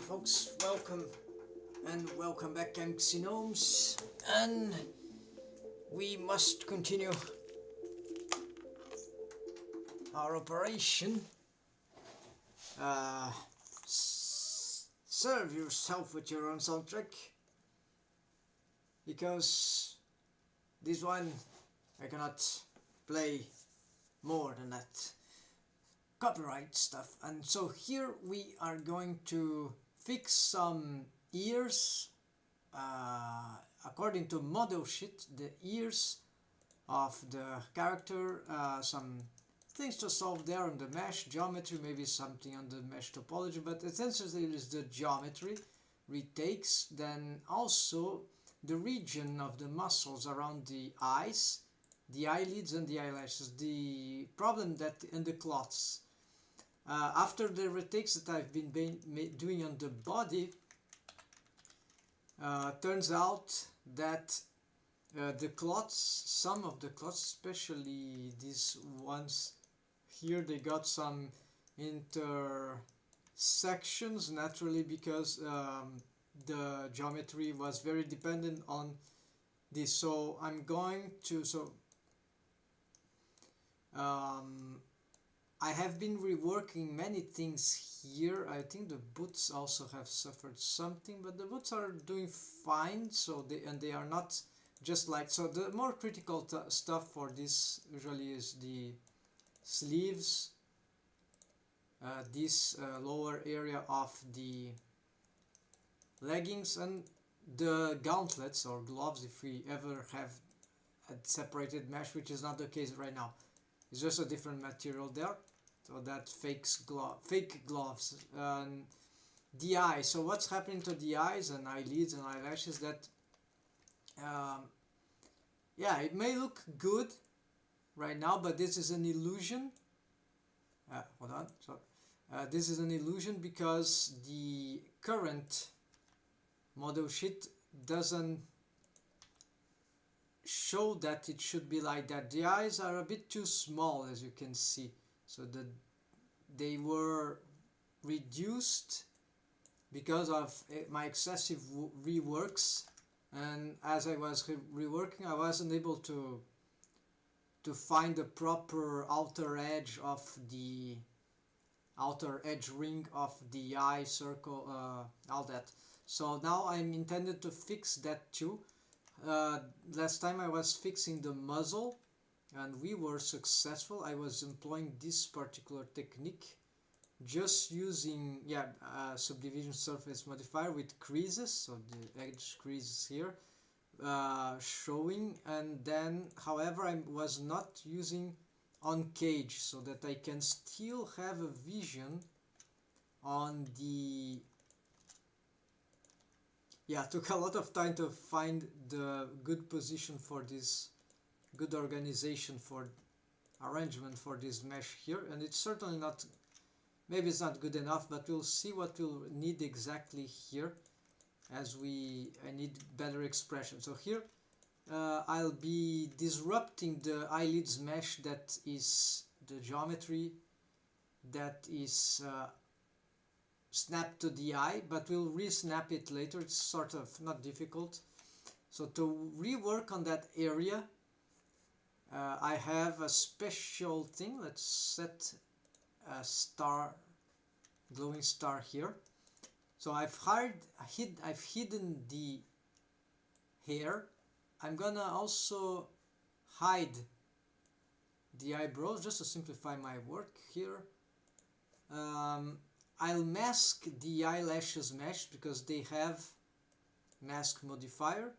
folks, welcome back, epistemic-gnomes, and we must continue our operation. Serve yourself with your own soundtrack, because this one I cannot play more than that copyright stuff. And so here we are going to fix some ears. According to model sheet, the ears of the character, some things to solve there on the mesh geometry, maybe something on the mesh topology, but essentially it is the geometry retakes. Then also the region of the muscles around the eyes, the eyelids and the eyelashes. The problem that in the cloths, after the retakes that I've been doing on the body, turns out that the cloths, some of the cloths, especially these ones here, they got some intersections naturally, because the geometry was very dependent on this. So I'm going to, I have been reworking many things here. I think the boots also have suffered something, but the boots are doing fine. So they are not just like, so the more critical stuff for this usually is the sleeves, this lower area of the leggings, and the gauntlets or gloves, if we ever have a separated mesh, which is not the case right now. It's just a different material there, so that fake gloves. The eye. So what's happening to the eyes and eyelids and eyelashes? That yeah, it may look good right now, but this is an illusion. Hold on. So this is an illusion because the current model sheet doesn't show that it should be like that. The eyes are a bit too small, as you can see, so that they were reduced because of my excessive reworks, and as I was reworking, I wasn't able to find the proper outer edge of the outer edge ring of the eye circle, all that. So now I'm intended to fix that too. Last time I was fixing the muzzle and we were successful. I was employing this particular technique, just using subdivision surface modifier with creases, so the edge creases here showing, and then however I was not using on cage, so that I can still have a vision on the, took a lot of time to find the good position for this, good organization for arrangement for this mesh here, and it's certainly not, maybe it's not good enough, but we'll see what we'll need exactly here, as I need better expression. So here I'll be disrupting the eyelids mesh, that is the geometry that is snapped to the eye, but we'll re-snap it later. It's sort of not difficult. So to rework on that area, I have a special thing. Let's set a star, glowing star here. So I've hidden the hair. I'm gonna also hide the eyebrows, just to simplify my work here. I'll mask the eyelashes mesh because they have mask modifier.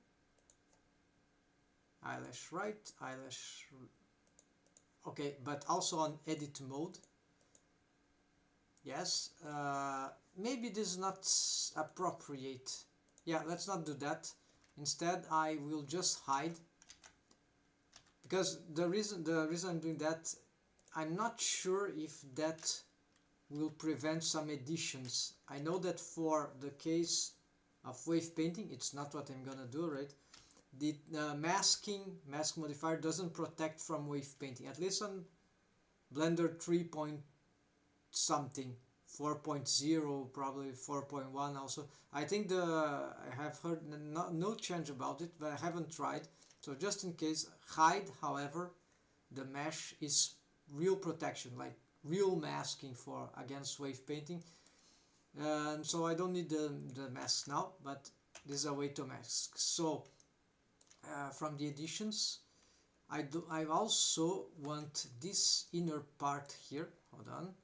Eyelash right, eyelash, okay, but also on edit mode. Yes, maybe this is not appropriate. Yeah, let's not do that. Instead, I will just hide, because the reason I'm doing that, I'm not sure if that will prevent some additions. I know that for the case of wave painting, it's not what I'm gonna do, right? The mask modifier doesn't protect from wave painting, at least on Blender 3 point something. 4.0, probably 4.1 also. I think I have heard no change about it, but I haven't tried. So just in case, hide, however, the mesh is real protection, like real masking for against wave painting. And so I don't need the mask now, but this is a way to mask. So from the additions, I also want this inner part here. Hold on.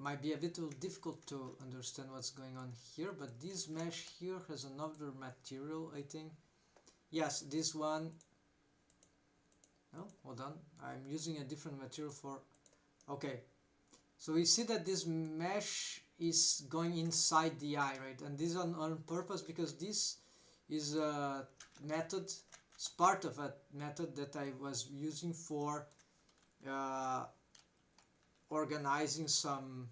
Might be a little difficult to understand what's going on here, but this mesh here has another material, I think. Yes, this one. No, hold on. I'm using a different material for. Okay, so we see that this mesh is going inside the eye, right? And this is on purpose because this is a method. It's part of a method that I was using for organizing some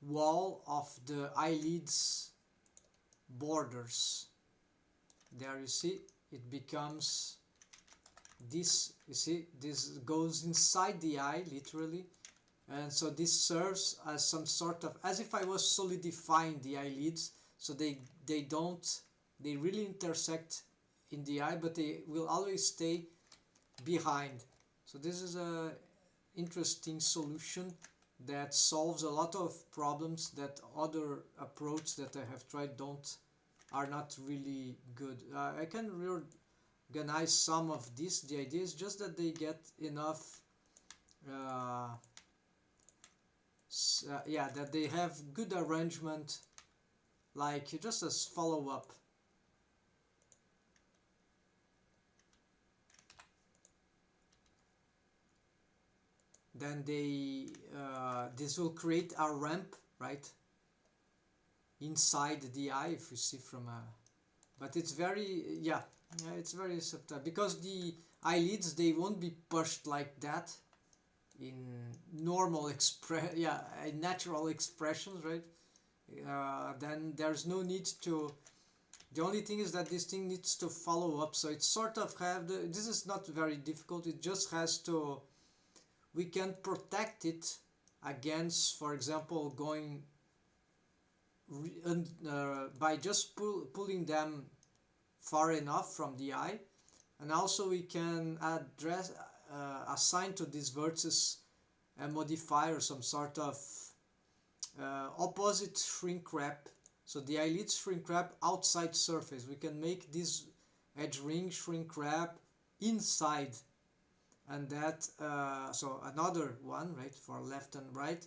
wall of the eyelids borders. There you see it becomes this, you see this goes inside the eye literally, and so this serves as some sort of, as if I was solidifying the eyelids, so they really intersect in the eye, but they will always stay behind. So this is a interesting solution that solves a lot of problems that other approach that I have tried are not really good. I can reorganize some of this. The idea is just that they get enough yeah, that they have good arrangement, like just as follow-up. Then this will create a ramp, right, inside the eye, if you see from a, but it's very, yeah, it's very subtle because the eyelids, they won't be pushed like that in normal natural expressions, right? Then there's no need to, the only thing is that this thing needs to follow up, so it sort of this is not very difficult, it just has to, we can protect it against, for example, going by just pulling them far enough from the eye, and also we can assign to these vertices a modifier, some sort of opposite shrink wrap. So the eyelid shrink wrap outside surface, we can make this edge ring shrink wrap inside, and that so another one, right, for left and right,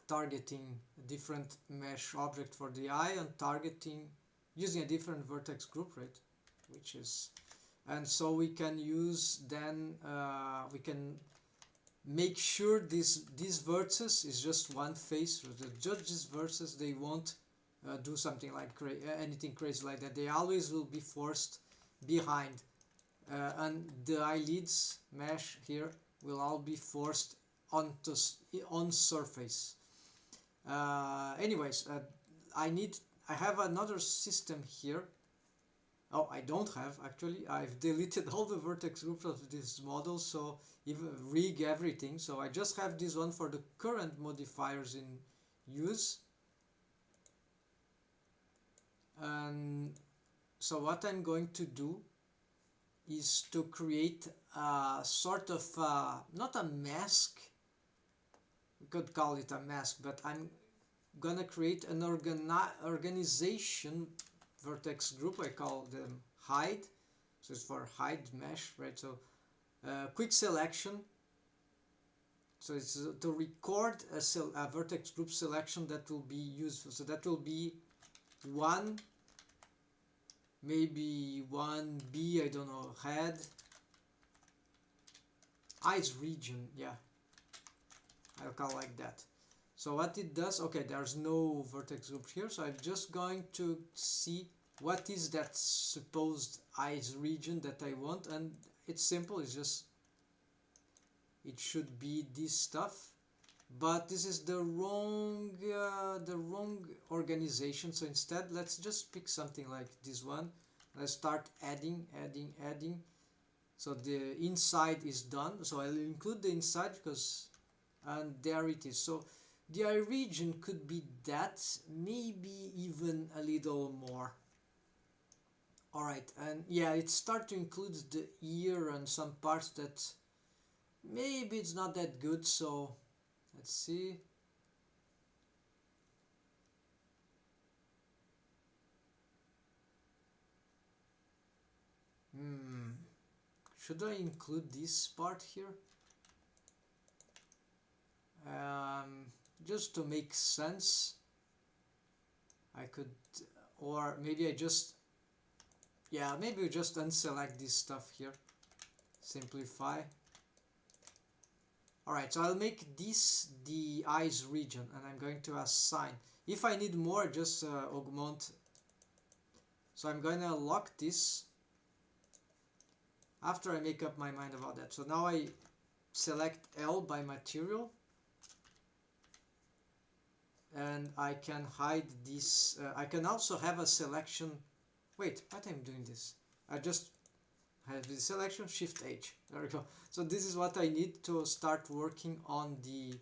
targeting a different mesh object for the eye and targeting using a different vertex group, right, which is, and so we can use then we can make sure these vertices is just one face, so the judges versus they won't do something like anything crazy like that, they always will be forced behind, and the eyelids mesh here will all be forced onto on surface. Anyways, I have another system here. Oh, I don't have, actually. I've deleted all the vertex groups of this model, so even rig everything. So I just have this one for the current modifiers in use. And so what I'm going to do is to create a sort of not a mask, we could call it a mask, but I'm gonna create an organization vertex group. I call them hide, so it's for hide mesh, right? So quick selection, so it's to record a vertex group selection that will be useful, so that will be one, maybe 1B, I don't know, head, eyes region, yeah, I'll call like that. So what it does, okay, there's no vertex group here, so I'm just going to see what is that supposed eyes region that I want, and it's simple, it's just, it should be this stuff, but this is the wrong organization, so instead let's just pick something like this one. Let's start adding. So the inside is done, so I'll include the inside because and there it is. So the eye region could be that, maybe even a little more. Alright, and yeah, it starts to include the ear and some parts that maybe it's not that good, so let's see. Should I include this part here? Just to make sense, I could, or maybe I just, yeah, maybe we just unselect this stuff here. Simplify. Alright, so I'll make this the eyes region, and I'm going to assign. If I need more, just augment. So I'm going to lock this after I make up my mind about that. So now I select L by material, and I can hide this. I can also have a selection. Wait, what I'm doing this? I just have the selection, Shift H. There we go. So this is what I need to start working on the.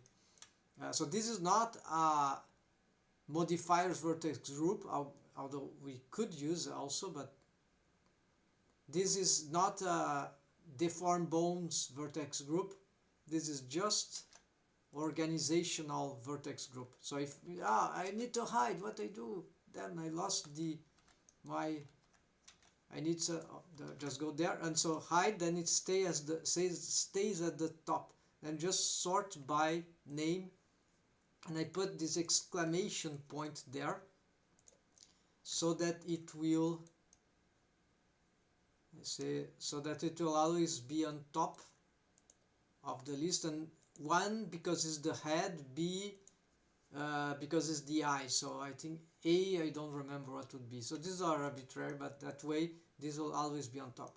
So this is not a modifiers vertex group, although we could use also, but this is not a deformed bones vertex group. This is just organizational vertex group. So if I need to hide what I do, then I lost my. I need to just go there, and so hide. Then it stays at the top. Then just sort by name, and I put this exclamation point there, so that it will. So that it will always be on top of the list, and 1 because it's the head, B because it's the eye. So I think A, I don't remember what would be. So these are arbitrary, but that way this will always be on top.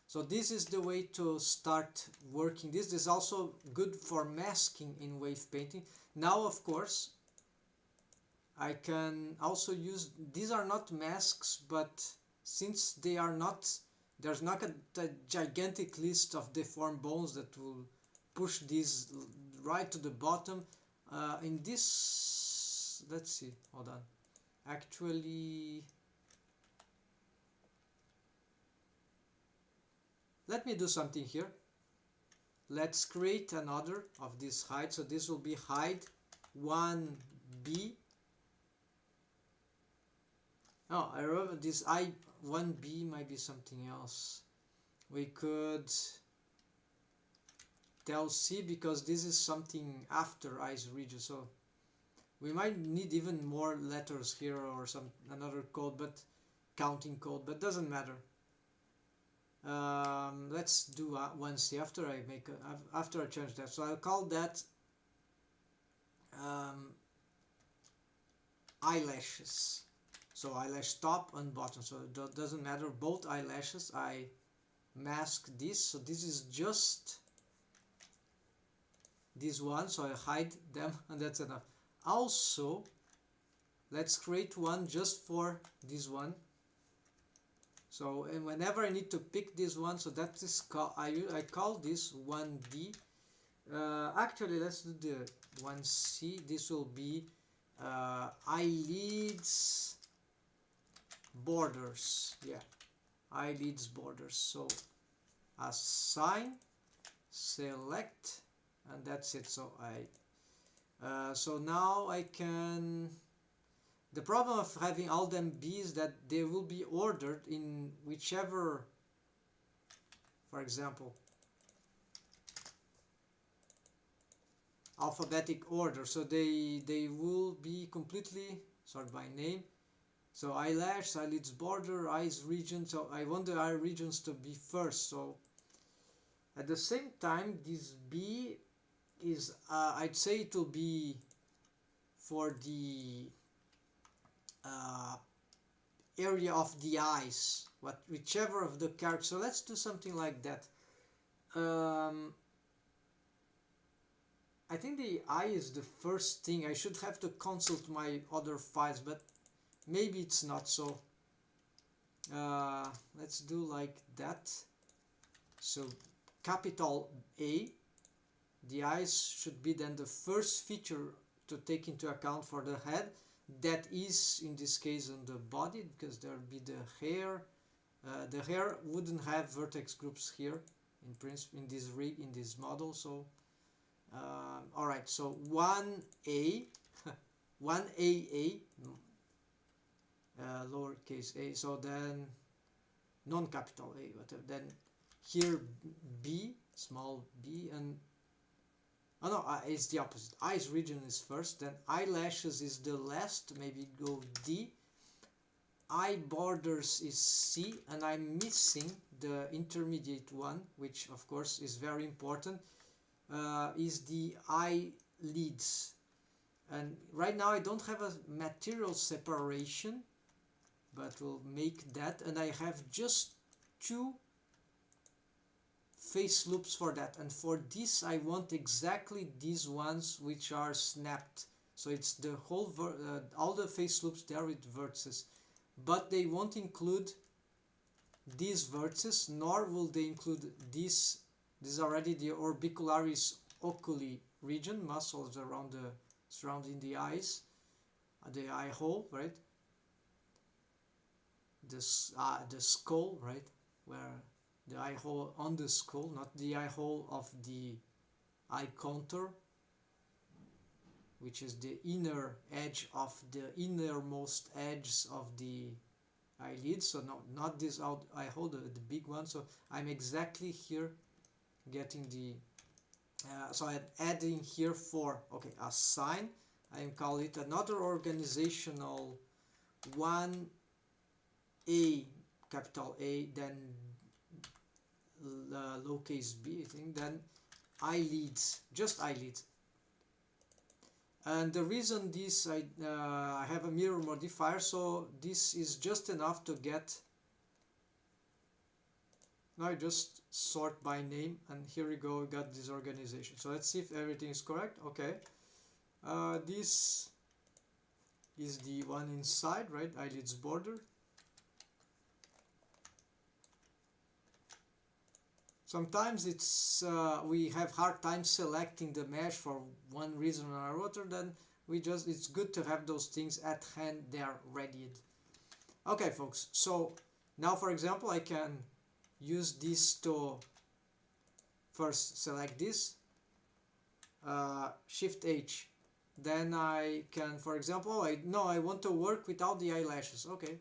So this is the way to start working this. This is also good for masking in wave painting. Now, of course, I can also use, these are not masks, but since they are not, there's not a gigantic list of deformed bones that will push these right to the bottom. In this, let's see, hold on. Actually, let me do something here. Let's create another of this hide. So this will be hide 1B. Oh, I remember this I1B might be something else. We could tell C because this is something after eyes region. So we might need even more letters here or another code, but counting code, but doesn't matter. Let's do 1C after I change that. So I'll call that eyelashes. So eyelash top and bottom. So it doesn't matter, both eyelashes. I mask this. So this is just this one. So I hide them, and that's enough. Also, let's create one just for this one. So, and whenever I need to pick this one, so that is I call this 1D. Actually, let's do the 1C. This will be eyelids borders. Yeah, eyelids borders. So assign, select, and that's it. So so now I can. The problem of having all them B is that they will be ordered in whichever, for example, alphabetic order. So they will be completely sorted by name. So eyelash, eyelids border, eyes region. So I want the eye regions to be first. So at the same time, this B is I'd say it will be for the area of the eyes, whichever of the characters. So let's do something like that. I think the eye is the first thing. I should have to consult my other files, but maybe it's not. So let's do like that. So capital A, The eyes should be then the first feature to take into account for the head. That is in this case on the body, because there will be the hair. The hair wouldn't have vertex groups here in principle in this rig, in this model. So all right, so 1a 1aa lowercase a, so then non-capital A, whatever. Then here b, small b, and oh no, it's the opposite. Eyes region is first, then eyelashes is the last, maybe go D. Eye borders is C, and I'm missing the intermediate one, which of course is very important, is the eyelids. And right now I don't have a material separation, but we'll make that, and I have just 2 face loops for that, and for this I want exactly these ones which are snapped. So it's the whole all the face loops there with vertices, but they won't include these vertices, nor will they include this. This is already the orbicularis oculi region, muscles around the surrounding the eyes, the eye hole, right? The skull, right, where the eye hole on the skull, not the eye hole of the eye contour, which is the inner edge of the innermost edges of the eyelid. So no, not this out eye hole, the big one. So I'm exactly here getting the so I'm adding here for, okay, a sign. I call it another organizational 1a, capital A, then lowercase b, I think, then eyelids, just eyelids. And the reason this, I have a mirror modifier, so this is just enough to get, now I just sort by name, and here we go, we got this organization. So let's see if everything is correct. Okay, this is the one inside, right, eyelids border. Sometimes it's we have hard time selecting the mesh for one reason or another, then it's good to have those things at hand, they're readied. Okay folks, so now for example I can use this to first select this, Shift H, then I can, for example, I want to work without the eyelashes. Okay,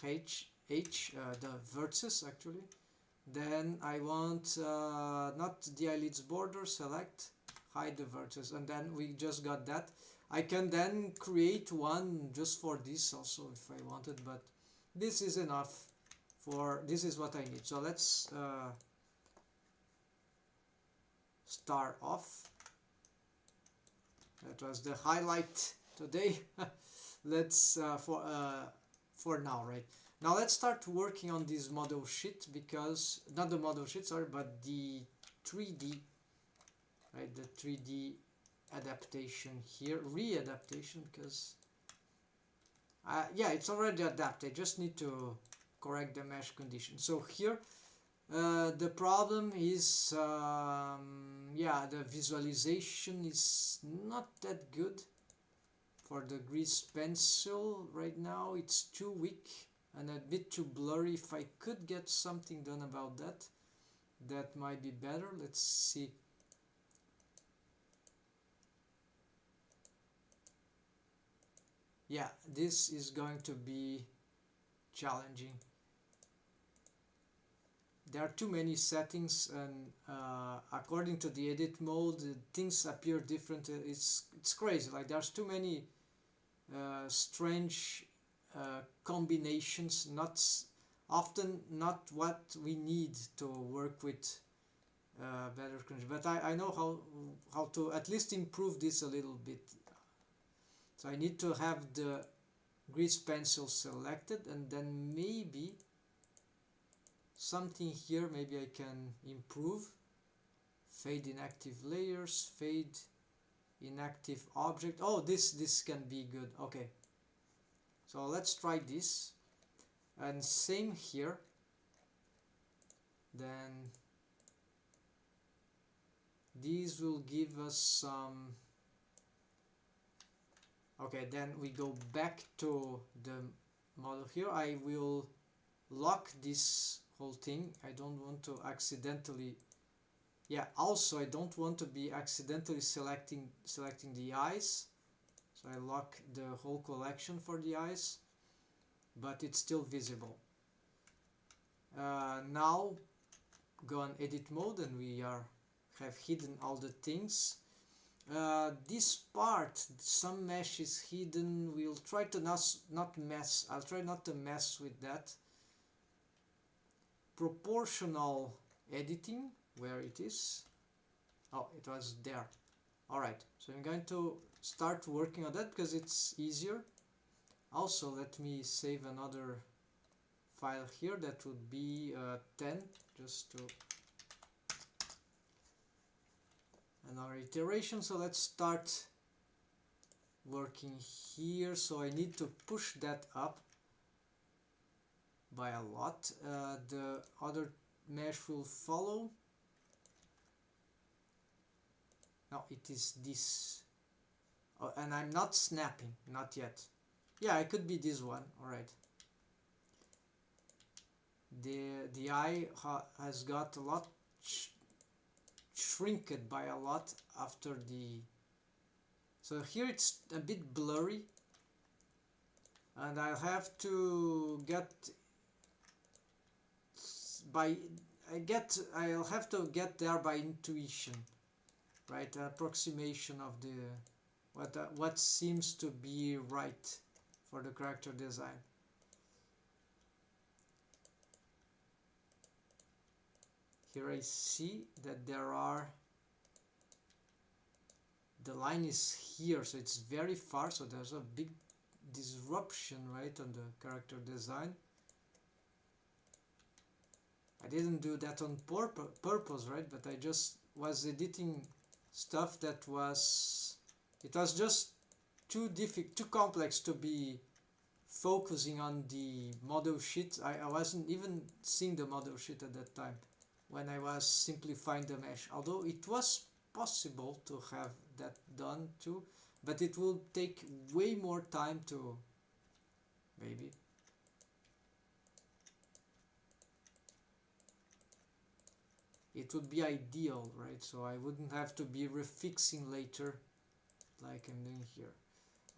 H, the vertices actually. Then I want not the eyelids border, select, hide the vertices, and then we just got that. I can then create one just for this also if I wanted, but this is enough for, this is what I need. So let's start off. That was the highlight today. Let's for now, right? Now let's start working on this model sheet, because not the model sheet, sorry, but the 3D, right? The 3D adaptation here, readaptation, because yeah, it's already adapted. I just need to correct the mesh condition. So here the problem is yeah, the visualization is not that good for the grease pencil right now. It's too weak and a bit too blurry. If I could get something done about that, that might be better. Let's see. Yeah, this is going to be challenging. There are too many settings, and according to the edit mode, things appear different. It's crazy. Like there's too many strange combinations, often not what we need to work with better conditions. But I know how to at least improve this a little bit. So I need to have the grease pencil selected, and then maybe something here, maybe I can improve. Fade inactive layers, fade inactive object. Oh, this can be good. Okay, so let's try this, and same here. Then These will give us some. Okay, then we go back to the model here. I will lock this whole thing. I don't want to accidentally, yeah, also I don't want to be accidentally selecting the eyes, so I lock the whole collection for the eyes, but it's still visible. Now go on edit mode and we have hidden all the things. This part, some mesh is hidden. We'll try to not mess. I'll try not to mess with that. Proportional editing, where it is? Oh, it was there. Alright, so I'm going to start working on that because it's easier. Also, let me save another file here. That would be 10, just to another iteration. So let's start working here. So I need to push that up by a lot. The other mesh will follow. No, it is this. Oh, and I'm not snapping, not yet. Yeah, it could be this one. All right. The eye has got a lot shrinked by a lot after the. So here it's a bit blurry, and I'll have to get I'll have to get there by intuition, right? Approximation of the what seems to be right for the character design. Here I see that there are, the line is here, so it's very far, so there's a big disruption, right, on the character design. I didn't do that on purpose, right, but I just was editing stuff that was, it was just too complex to be focusing on the model sheet. I wasn't even seeing the model sheet at that time when I was simplifying the mesh, although it was possible to have that done too, but it will take way more time to, maybe. It would be ideal, right? So I wouldn't have to be refixing later like I'm doing here.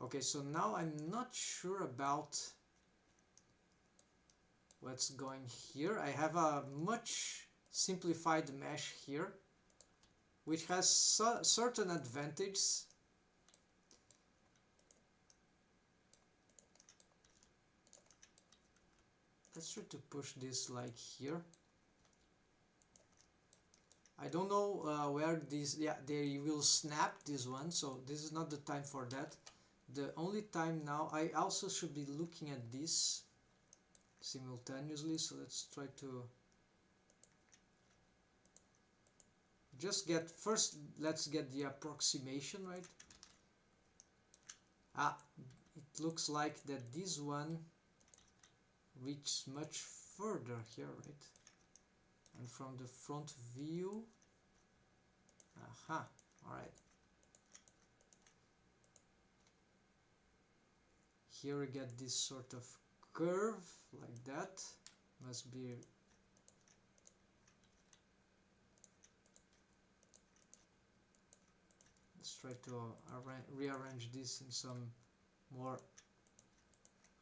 Okay, so now I'm not sure about what's going here. I have a much simplified mesh here, which has certain advantages. Let's try to push this like here. I don't know where these, yeah, they will snap this one, so this is not the time for that. The only time now, I also should be looking at this simultaneously, so let's try to just get, first let's get the approximation, right? Ah, it looks like that this one reaches much further here, right? And from the front view, aha, alright. Here we get this sort of curve like that. Must be, let's try to rearrange this in some more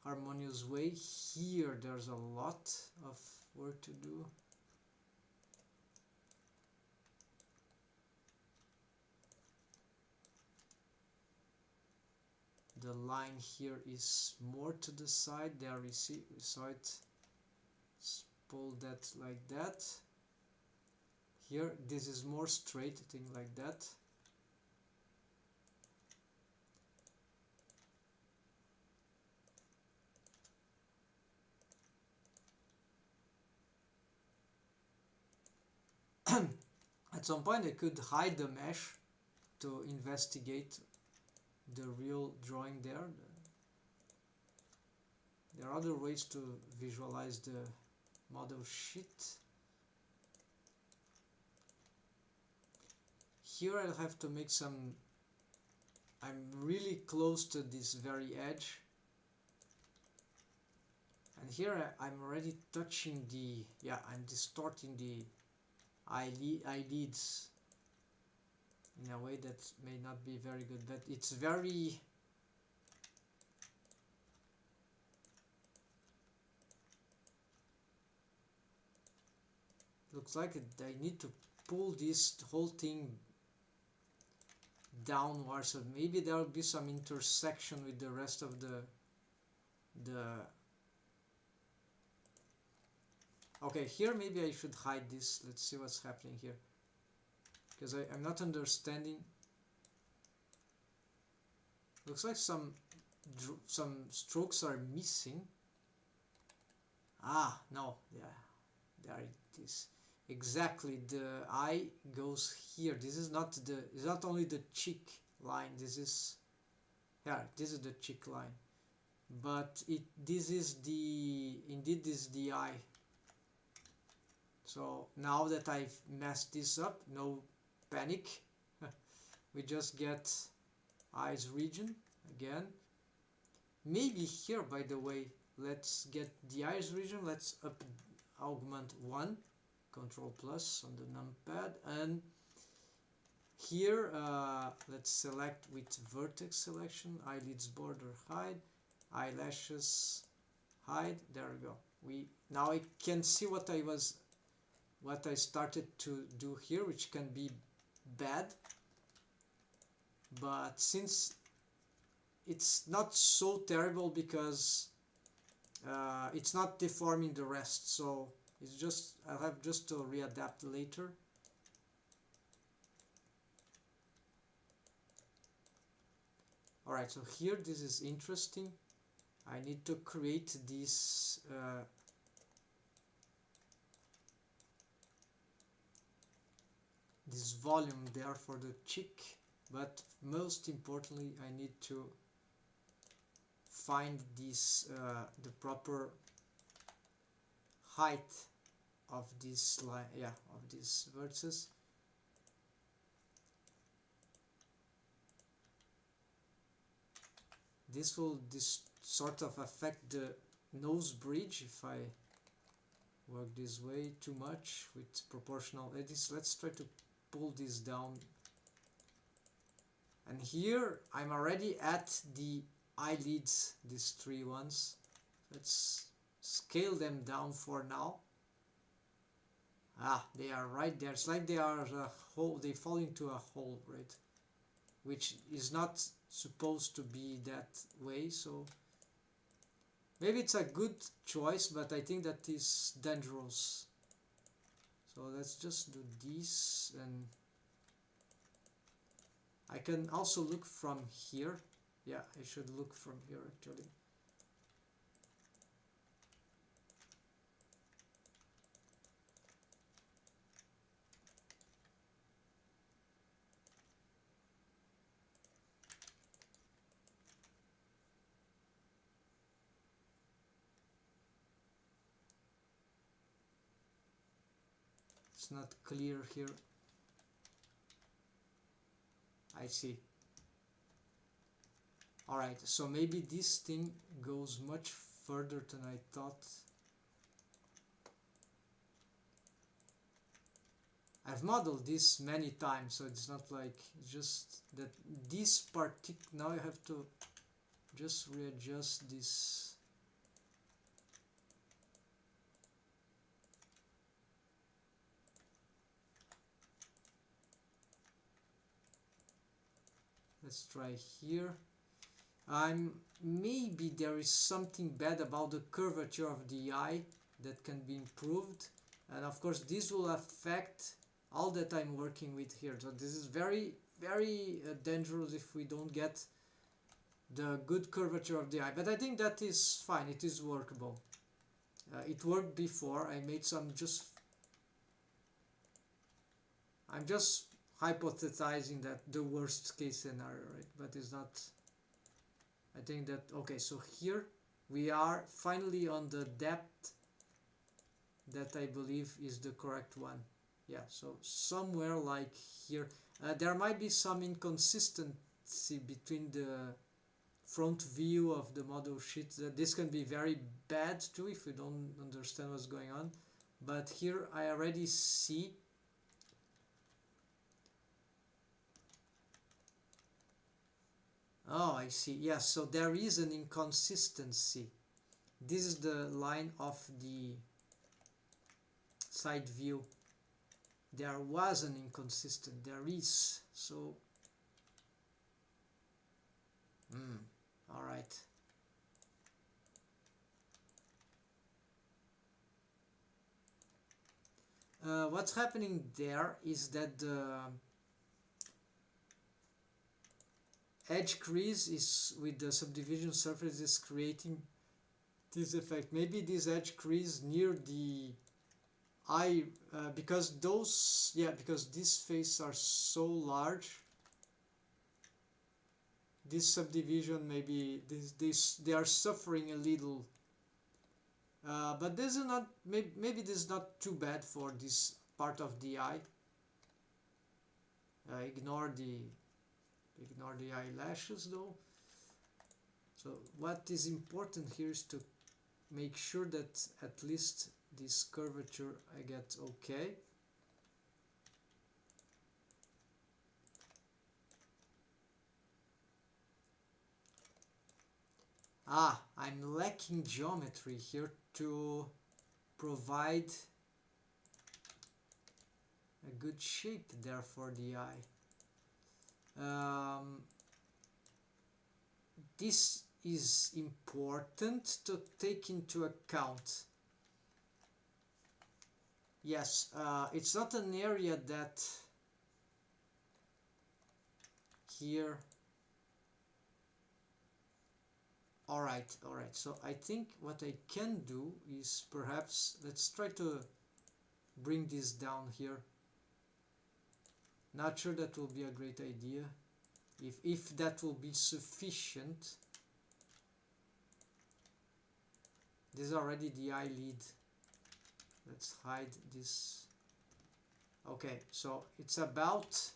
harmonious way. Here there's a lot of work to do. The line here is more to the side. There we saw it. Let's pull that like that. Here this is more straight, thing like that. At some point I could hide the mesh to investigate the real drawing there. There are other ways to visualize the model sheet. here I'll have to make some, I'm really close to this very edge, and here I'm already touching the, yeah, I'm distorting the eyelids in a way that may not be very good, but it's very, looks like I need to pull this whole thing downwards, so maybe there will be some intersection with the rest of the okay, here maybe I should hide this. Let's see what's happening here, because I'm not understanding. Looks like some strokes are missing. Ah, no, yeah, there it is. Exactly, the eye goes here. This is not the, it's not only the cheek line. This is, yeah, this is the cheek line, but this is the, indeed this is the eye. So now that I've messed this up, no panic. We just get eyes region again. Maybe here, by the way, let's get the eyes region. Let's augment 1, Control plus on the numpad, and here let's select with vertex selection, eyelids border hide, eyelashes hide. There we go. Now I can see what I started to do here, which can be bad, but since it's not so terrible because it's not deforming the rest, so it's just, I'll have just to readapt later. Alright, so here this is interesting. I need to create this this volume there for the cheek, but most importantly I need to find this the proper height of this line, yeah, of these vertices. This will sort of affect the nose bridge if I work this way too much with proportional edges. Let's try to pull this down, and here I'm already at the eyelids, these 3 ones. Let's scale them down for now. Ah, they are right there. It's like they are a hole, they fall into a hole, right? Which is not supposed to be that way, so maybe it's a good choice, but I think that is dangerous. So let's just do this, and I can also look from here. Yeah, I should look from here actually. It's not clear here. I see. Alright, so maybe this thing goes much further than I thought. I've modeled this many times, so it's not like, it's just that this now I have to just readjust this. Let's try here. Maybe there is something bad about the curvature of the eye that can be improved, and of course this will affect all that I'm working with here. So this is very, very dangerous if we don't get the good curvature of the eye, but I think that is fine. It is workable. It worked before. I made some I'm just hypothesizing that the worst case scenario, right? But it's not. I think that, okay, so here we are finally on the depth that I believe is the correct one. Yeah, so somewhere like here. There might be some inconsistency between the front view of the model sheet. This can be very bad too if you don't understand what's going on. But here I already see oh, I see. Yes, so there is an inconsistency. This is the line of the side view. There was an inconsistent. There is. So, all right. What's happening there is that the edge crease is with the subdivision surface is creating this effect. Maybe this edge crease near the eye, because those, because these faces are so large, this subdivision, maybe they are suffering a little, but this is not, maybe this is not too bad for this part of the eye. Ignore the eyelashes though. So what is important here is to make sure that at least this curvature I get okay. I'm lacking geometry here to provide a good shape there for the eye. This is important to take into account. Yes, it's not an area that here. Alright, so I think what I can do is perhaps, let's try to bring this down here. Not sure that will be a great idea. If that will be sufficient. This is already the eyelid. Let's hide this. Okay, so it's about,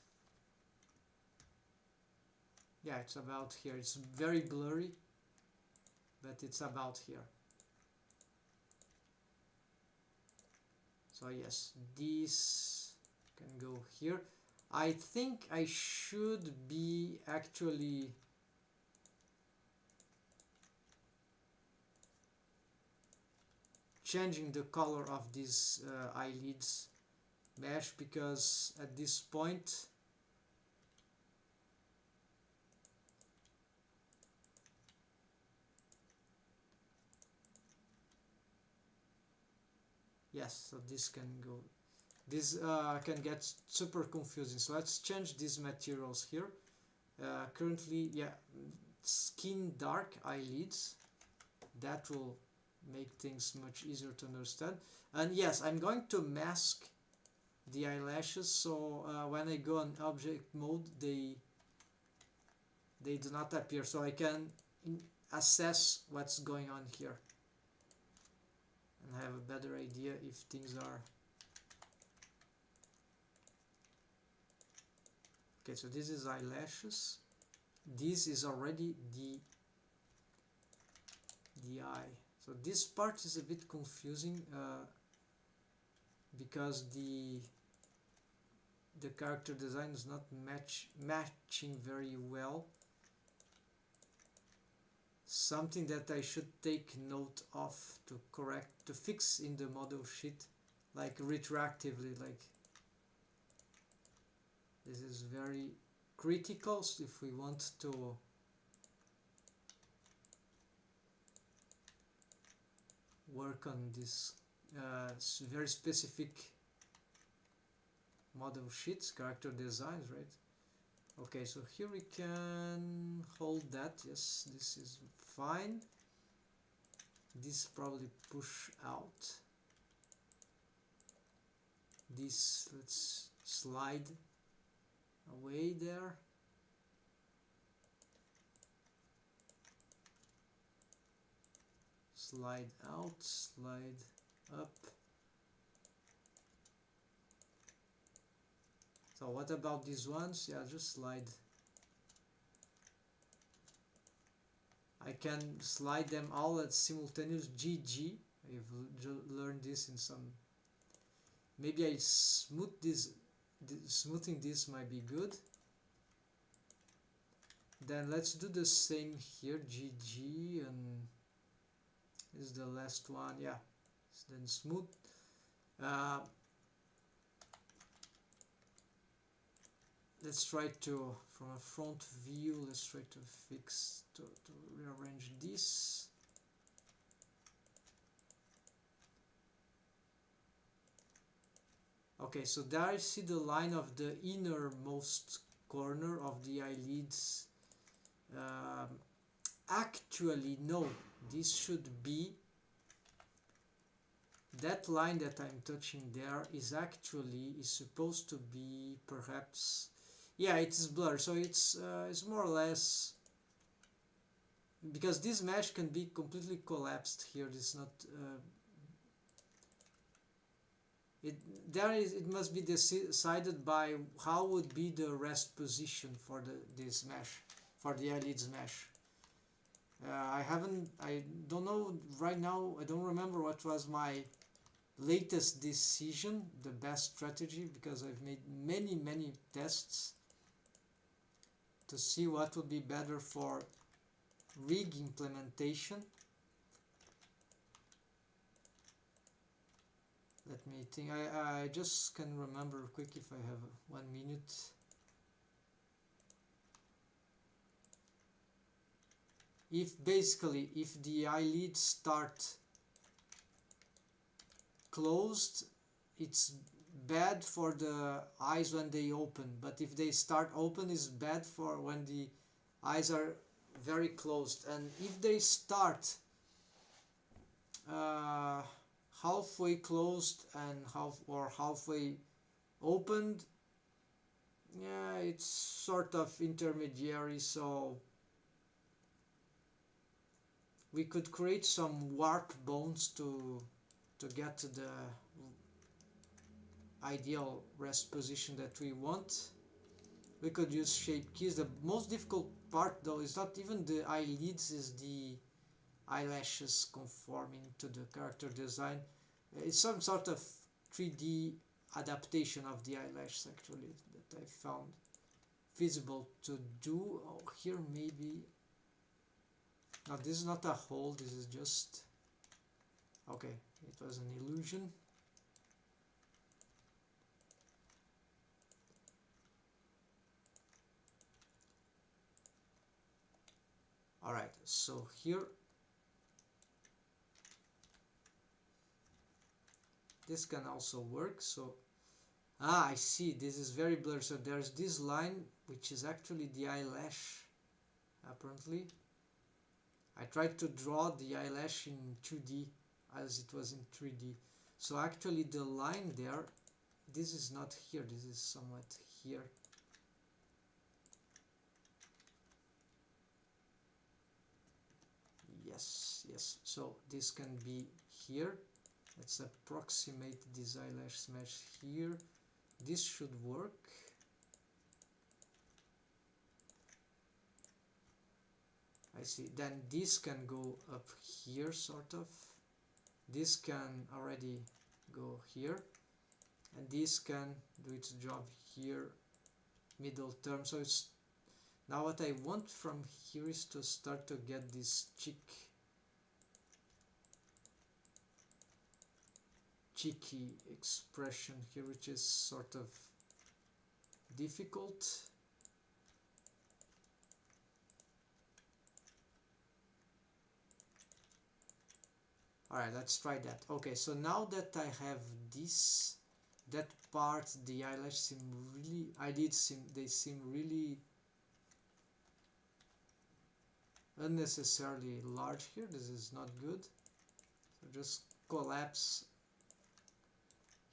it's about here. It's very blurry, but it's about here. So yes, this can go here. I think I should be actually changing the color of these eyelids mesh, because at this point yes, so this can go, this can get super confusing. So let's change these materials here. Currently, skin dark eyelids, that will make things much easier to understand. And yes, I'm going to mask the eyelashes, so when I go on object mode, they do not appear, so I can assess what's going on here and have a better idea if things are okay. So this is eyelashes, this is already the eye. So this part is a bit confusing because the character design is not matching very well. Something that I should take note of to fix in the model sheet, like retroactively, like this is very critical if we want to work on this very specific model sheets, character designs, right? Okay, so here we can hold that. Yes, this is fine. This probably push out. This, let's slide away there. Slide out, slide up. So what about these ones? Yeah, just slide. I can slide them all at simultaneous. GG. I've learned this in some. Maybe I smooth this. Smoothing this might be good. Then let's do the same here. GG, and this is the last one. Yeah. Then smooth. Let's try to, from a front view, let's try to fix, to rearrange this. Okay, so there I see the line of the innermost corner of the eyelids. Actually, no, this should be, that line that I'm touching there is supposed to be perhaps, yeah, it is blurred, so it's more or less, because this mesh can be completely collapsed here. It's not it must be decided by how would be the rest position for this mesh, for the eyelids mesh. I don't know right now, I don't remember what was my latest decision, the best strategy, because I've made many tests to see what would be better for rig implementation. Let me think. I just can remember quick if I have 1 minute. If the eyelids start closed, it's bad for the eyes when they open, but if they start open, it's bad for when the eyes are very closed. And if they start halfway closed and halfway opened, yeah, it's sort of intermediary, so we could create some warp bones to get to the ideal rest position that we want. We could use shape keys. The most difficult part though is not even the eyelids, is the eyelashes conforming to the character design. It's some sort of 3D adaptation of the eyelashes actually that I found feasible to do. Oh, here maybe. Now this is not a hole, this is just, okay, it was an illusion. Alright, so here this can also work. So I see, this is very blurred. So there's this line which is actually the eyelash apparently. I tried to draw the eyelash in 2D as it was in 3D. So actually the line there, this is not here, this is somewhat here. Yes, so this can be here. Let's approximate this eyelash mesh here. This should work. I see. Then this can go up here, sort of. This can already go here. And this can do its job here, middle term. So it's now what I want from here is to start to get this cheeky expression here, which is sort of difficult. Alright, let's try that. Okay, so now that I have this, that part, the eyelash seem really, they seem really unnecessarily large here. This is not good. So just collapse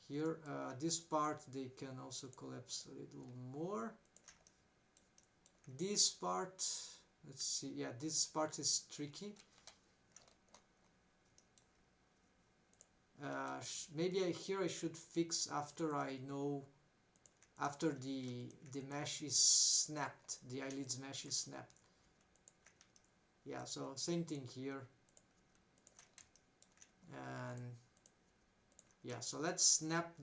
here. This part they can also collapse a little more. This part, let's see, yeah, this part is tricky. Maybe here I should fix after I know after the mesh is snapped, the eyelids mesh is snapped. Yeah, so same thing here. And yeah, so let's snap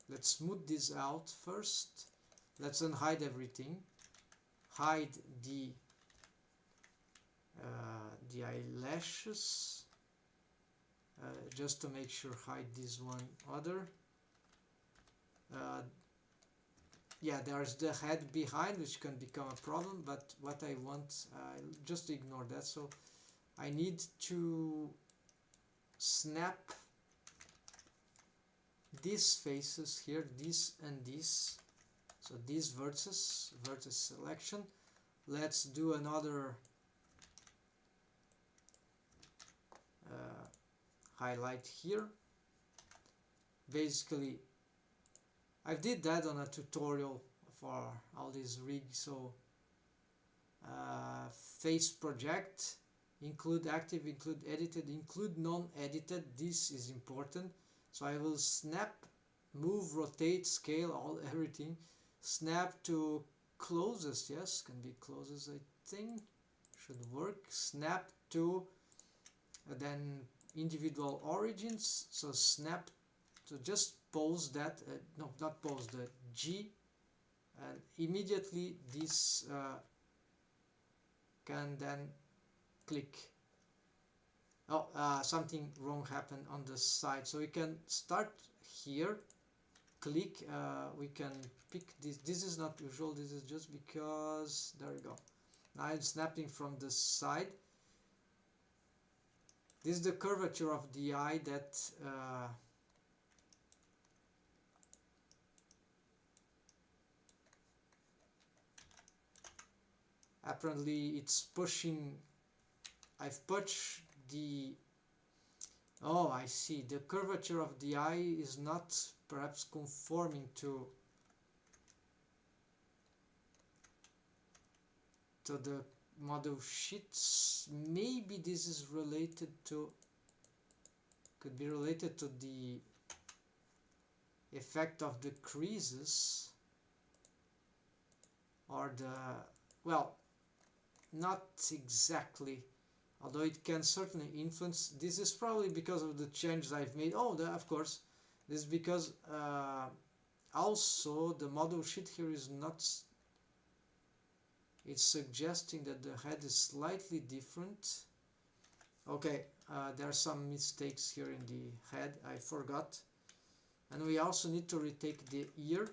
let's smooth this out first. Let's unhide everything. Hide the eyelashes. Just to make sure, hide this one other. Yeah, there's the head behind, which can become a problem, but what I want, just ignore that. So I need to snap these faces here, this and this. So these vertices, vertex selection. Let's do another highlight here. Basically, I did that on a tutorial for all these rigs. So face project, include active, include edited, include non-edited. This is important. So I will snap, move, rotate, scale, everything. Snap to closest, yes, can be closest, I think, should work. Snap to then individual origins. So snap to just pause that, no, not pause, the G, and immediately this can then click. Oh, something wrong happened on the side. So we can start here, click, we can pick this. This is not usual, this is just because, there we go. Now I'm snapping from the side. This is the curvature of the eye that apparently it's pushing. I've pushed the, oh, I see, the curvature of the eye is not perhaps conforming to the model sheets. Maybe this is related to, could be related to the effect of the creases, or the, well, not exactly, although it can certainly influence. This is probably because of the changes I've made. Oh, of course, this is because also the model sheet here is not, it's suggesting that the head is slightly different. Okay, there are some mistakes here in the head, I forgot. And we also need to retake the ear.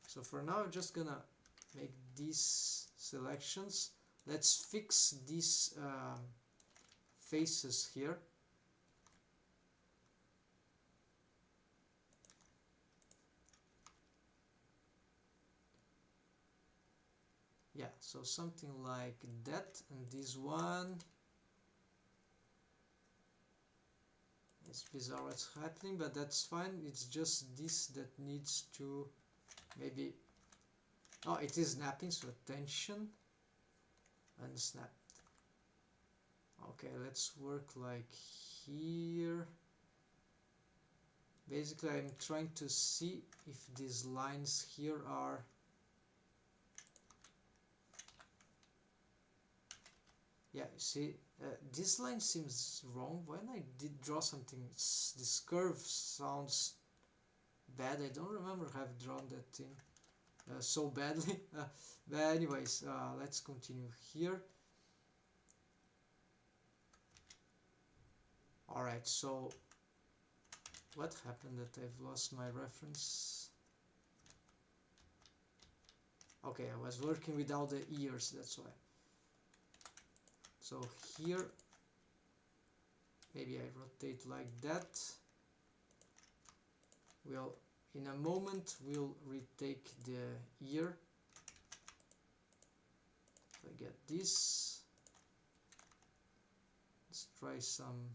So for now I'm just gonna make these selections. Let's fix these faces here. Yeah, so something like that. And this one, it's bizarre what's happening, but that's fine. It's just this that needs to maybe, oh, it is snapping, so attention, unsnap. Okay, let's work like here. Basically I'm trying to see if these lines here are, yeah, you see, this line seems wrong. When I did draw something, this curve sounds bad. I don't remember have drawn that thing so badly. But anyways, let's continue here. Alright, so what happened that I've lost my reference? Okay, I was working without the ears, that's why. So here, maybe I rotate like that. We'll, in a moment, we'll retake the ear. If I get this, let's try some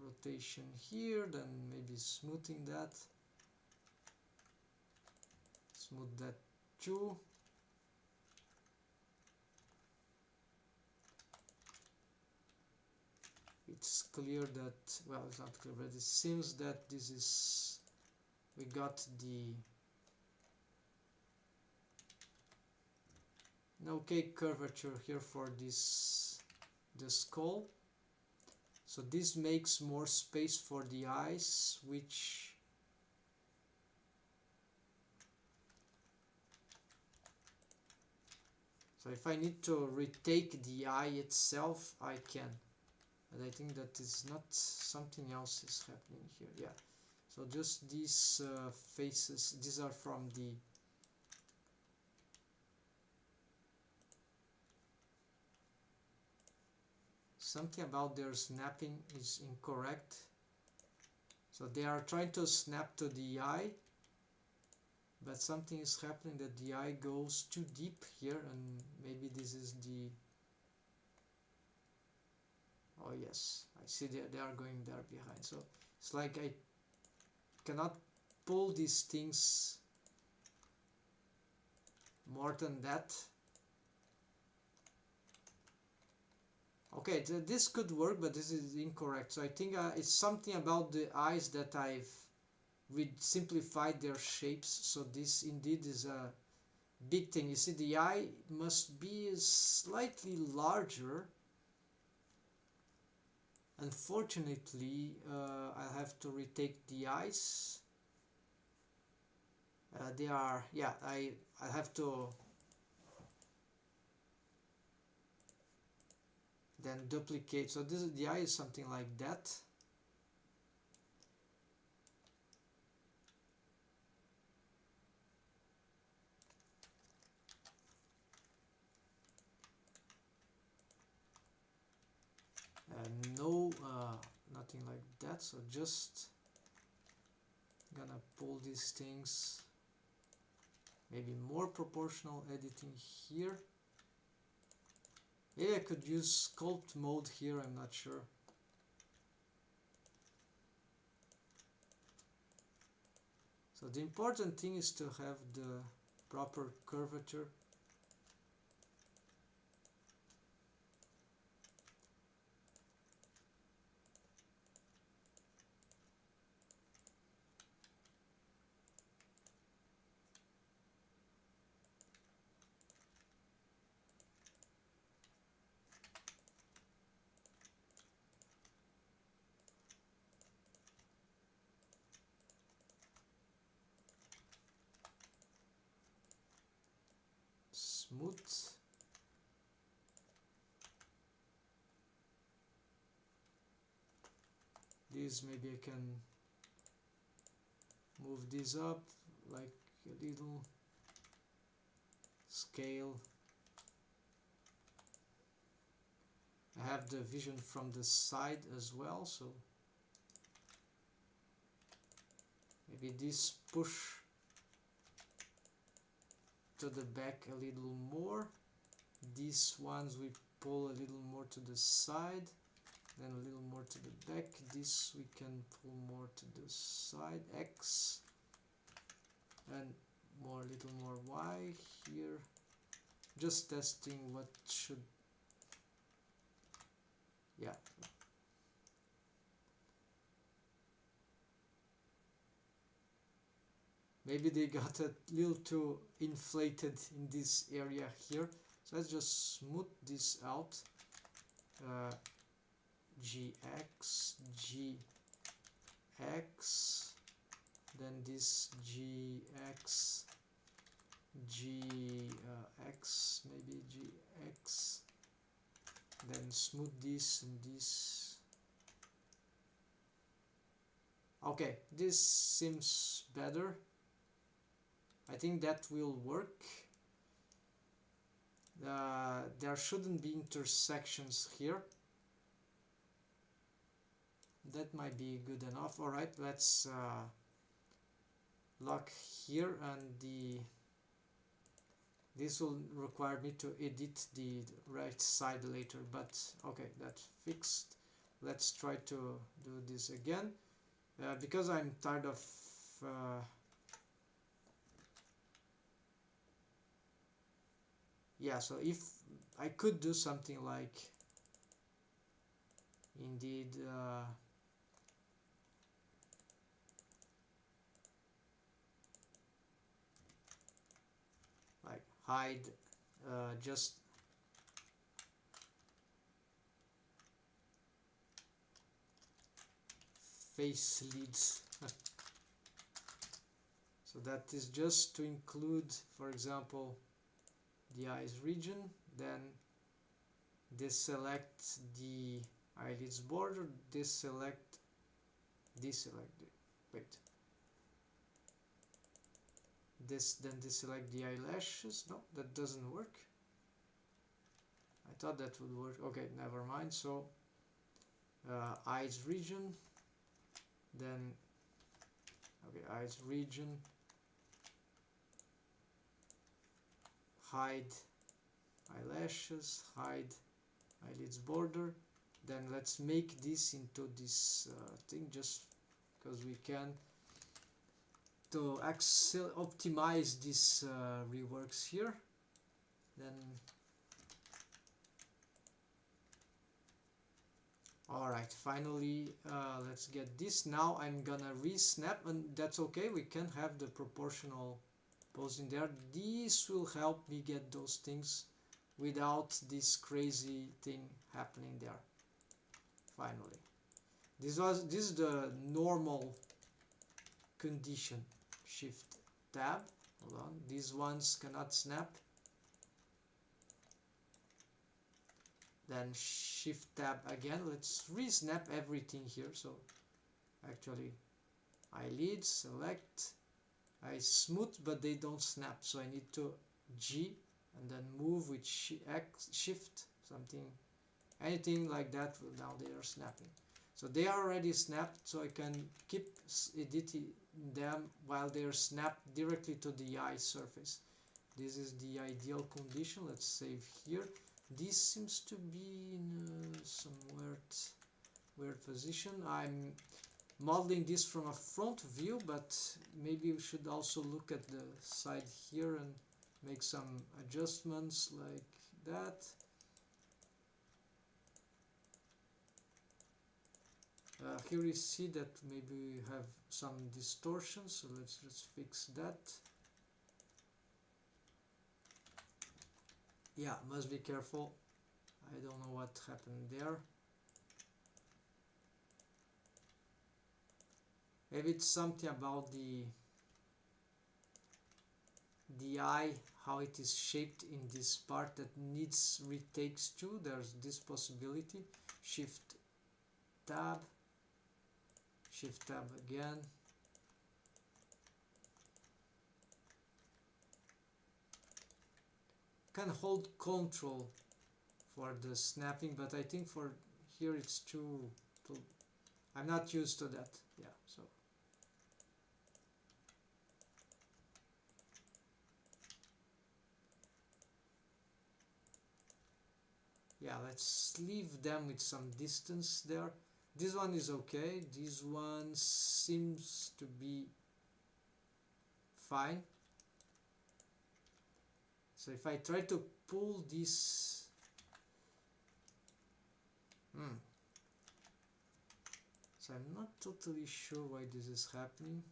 rotation here, then maybe smoothing that. Smooth that too. It's clear that, well, it's not clear, but it seems that this is, we got the an okay curvature here for this the skull. So this makes more space for the eyes, which so if I need to retake the eye itself, I can. But I think that is not, something else is happening here. Yeah. So just these faces, these are from the something about their snapping is incorrect. So they are trying to snap to the eye, but something is happening that the eye goes too deep here, and maybe this is the, oh yes, I see they are going there behind. So it's like I cannot pull these things more than that. Okay, this could work, but this is incorrect. So I think it's something about the eyes that I've simplified their shapes. So this indeed is a big thing. You see, the eye must be slightly larger. Unfortunately, I'll have to retake the eyes. They are, yeah, I have to then duplicate. So this is the eye is something like that. No, nothing like that. So just gonna pull these things, maybe more proportional editing here. Maybe I could use sculpt mode here, I'm not sure. So the important thing is to have the proper curvature. Smooth. This maybe I can move this up like a little scale. I have the vision from the side as well, so maybe this push to the back a little more. These ones we pull a little more to the side, then a little more to the back. This we can pull more to the side, X, and more, a little more Y here. Just testing what should, yeah. Maybe they got a little too inflated in this area here. So let's just smooth this out. GX, GX, then this GX, GX, maybe GX, then smooth this and this. Okay, this seems better. I think that will work. There shouldn't be intersections here. That might be good enough. Alright, let's lock here, and this will require me to edit the right side later, but okay, that's fixed. Let's try to do this again, because I'm tired of yeah, so if I could do something like indeed like hide just face leads. So that is just to include, for example, the eyes region, then deselect the eyelids border, deselect, wait, then deselect the eyelashes. No, that doesn't work. I thought that would work. Okay, never mind. So eyes region, then okay, eyes region, hide eyelashes, hide eyelids border. Then let's make this into this thing, just because we can, to optimize this reworks here. Then alright, finally let's get this. Now I'm gonna re-snap, and that's okay, we can have the proportional pose in there. This will help me get those things without this crazy thing happening there. Finally, this is the normal condition. Shift tab, hold on, these ones cannot snap. Then shift tab again, let's re-snap everything here. So actually eyelids, select, I smooth, but they don't snap, so I need to G and then move with shift, something, anything like that. Now they are snapping, so they are already snapped, so I can keep editing them while they are snapped directly to the eye surface. This is the ideal condition. Let's save here. This seems to be in some weird position. I'm modeling this from a front view, but maybe we should also look at the side here and make some adjustments like that. Here you see that maybe we have some distortion, so let's just fix that. Yeah, must be careful. I don't know what happened there. Maybe it's something about the eye, how it is shaped in this part that needs retakes too. There's this possibility. Shift tab again. Can hold control for the snapping, but I think for here it's too I'm not used to that. Yeah, so yeah, let's leave them with some distance there. This one is okay, this one seems to be fine. So if I try to pull this, so I'm not totally sure why this is happening.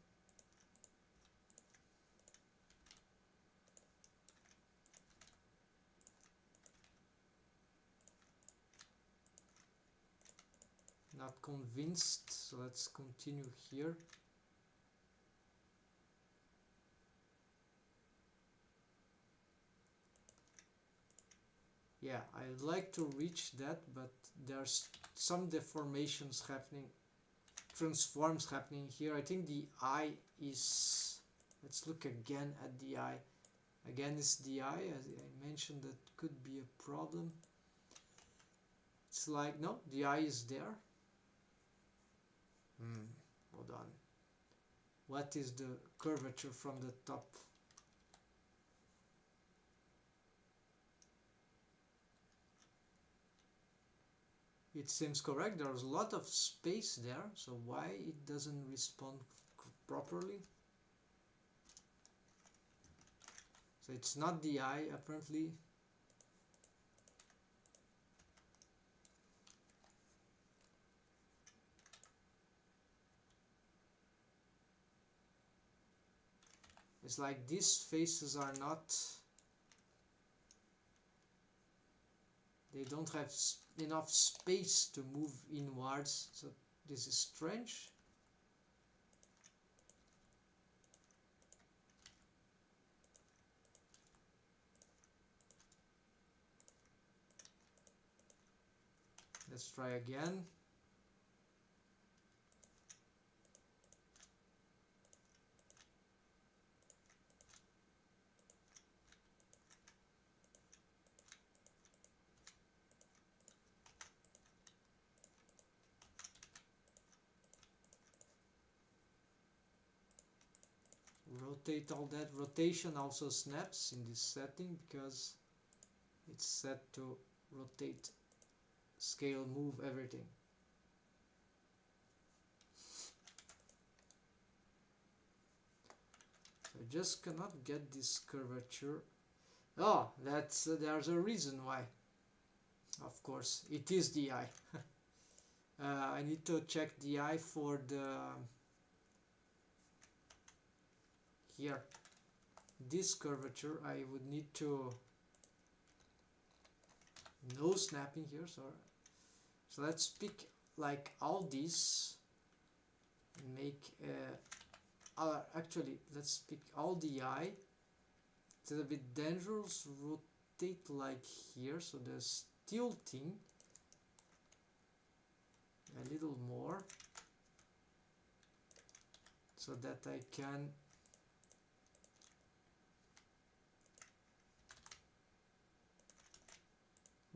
Not convinced, so let's continue here. Yeah, I'd like to reach that, but there's some deformations happening, transforms happening here. I think the eye is, let's look again at the eye. Again, it's the eye, as I mentioned, that could be a problem. It's like, no, the eye is there. Hold on. What is the curvature from the top? It seems correct. There's a lot of space there, so why it doesn't respond properly? So it's not the eye, apparently. It's like these faces are not they don't have enough space to move inwards, so this is strange. Let's try again. Rotate all that. Rotation also snaps in this setting because it's set to rotate, scale, move, everything. So I just cannot get this curvature. Oh, that's there's a reason why. Of course, it is the eye. I need to check the eye for the here. This curvature, I would need to no snapping here. So let's pick like all these and make actually let's pick all the eye. It's a bit dangerous. Rotate like here, so there's tilting a little more, so that I can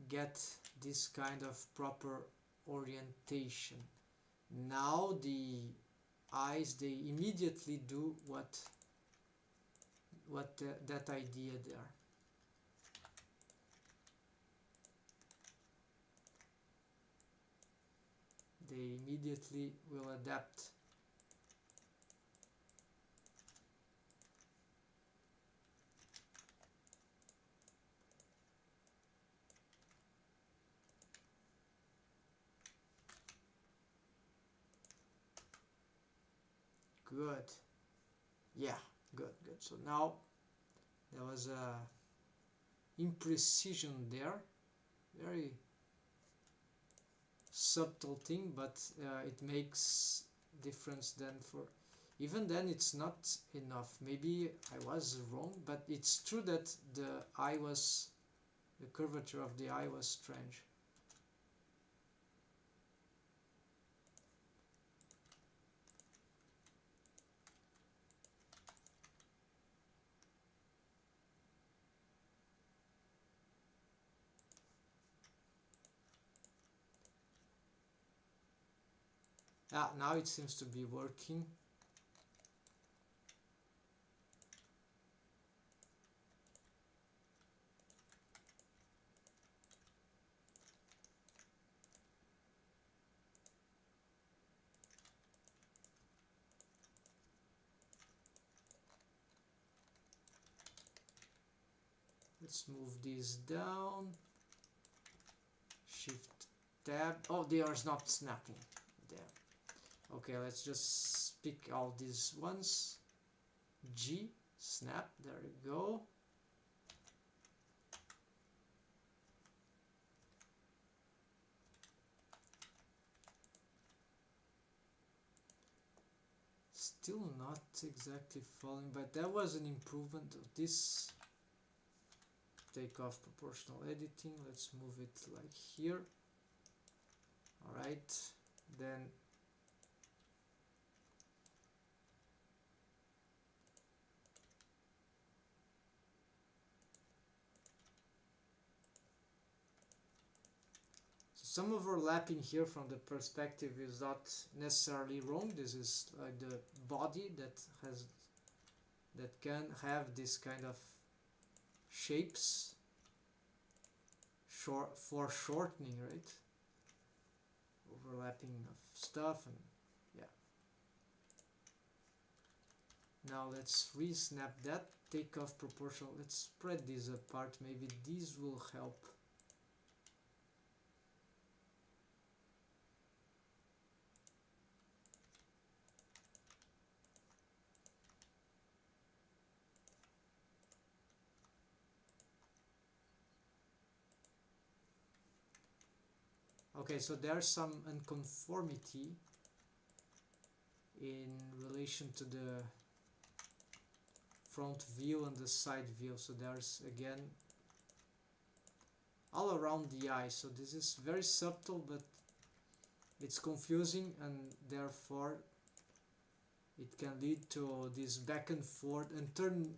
get this kind of proper orientation. Now the eyes, they immediately do what that idea there. They immediately will adapt. Good. Yeah, good. So now there was a imprecision there, very subtle thing, but it makes difference then. For even then it's not enough. Maybe I was wrong, but it's true that the curvature of the eye was strange. Ah, now it seems to be working. Let's move this down. Shift tab. Oh, they are not snapping. There. Okay, let's just pick all these ones. G, snap. There we go. Still not exactly falling, but that was an improvement of this. Take off proportional editing. Let's move it like here. Alright, then some overlapping here from the perspective is not necessarily wrong. This is like the body that can have this kind of shapes for shortening, right? Overlapping of stuff, and yeah. Now let's re-snap that. Take off proportional. Let's spread these apart. Maybe these will help. Okay, so there's some unconformity in relation to the front view and the side view. So there's again all around the eye. So this is very subtle, but it's confusing, and therefore it can lead to this back and forth and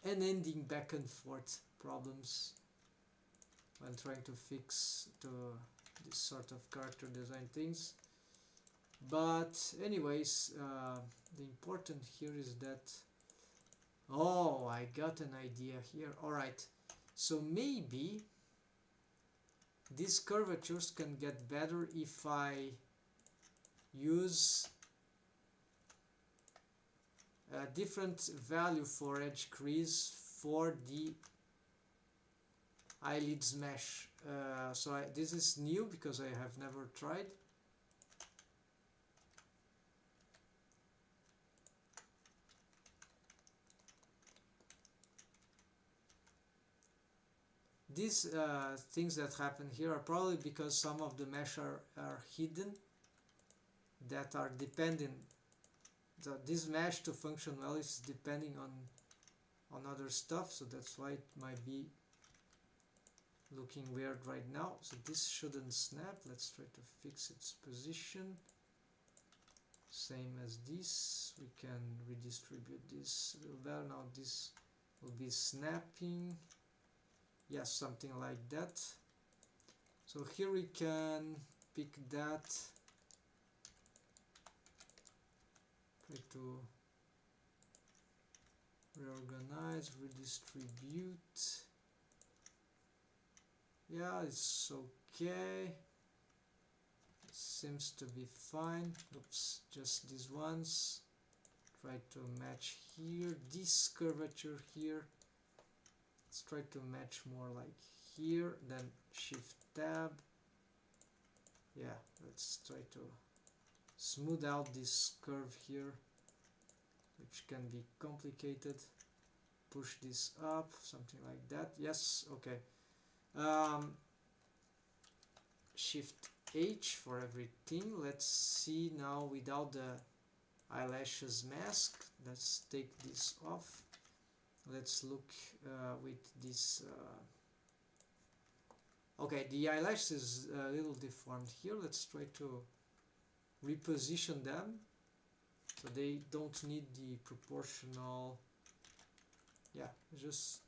unending back and forth problems when trying to fix this sort of character design things. But anyways, the important here is that, oh, I got an idea here. Alright, so maybe these curvatures can get better if I use a different value for edge crease for the eyelids mesh. So this is new because I have never tried. These things that happen here are probably because some of the mesh are hidden, that are dependent. This mesh to function well is depending on other stuff, so that's why it might be looking weird right now. So this shouldn't snap. Let's try to fix its position. Same as this. We can redistribute this a little better. Now this will be snapping. Yes, something like that. So here we can pick that. Try to reorganize, redistribute. Yeah, it's okay. It seems to be fine. Oops, just these ones. Try to match here. This curvature here. Let's try to match more like here. Then Shift Tab. Yeah, let's try to smooth out this curve here, which can be complicated. Push this up, something like that. Yes, okay. Shift H for everything. Let's see now without the eyelashes mask. Let's take this off. Let's look with this. Okay, the eyelash is a little deformed here. Let's try to reposition them so they don't need the proportional. Yeah, just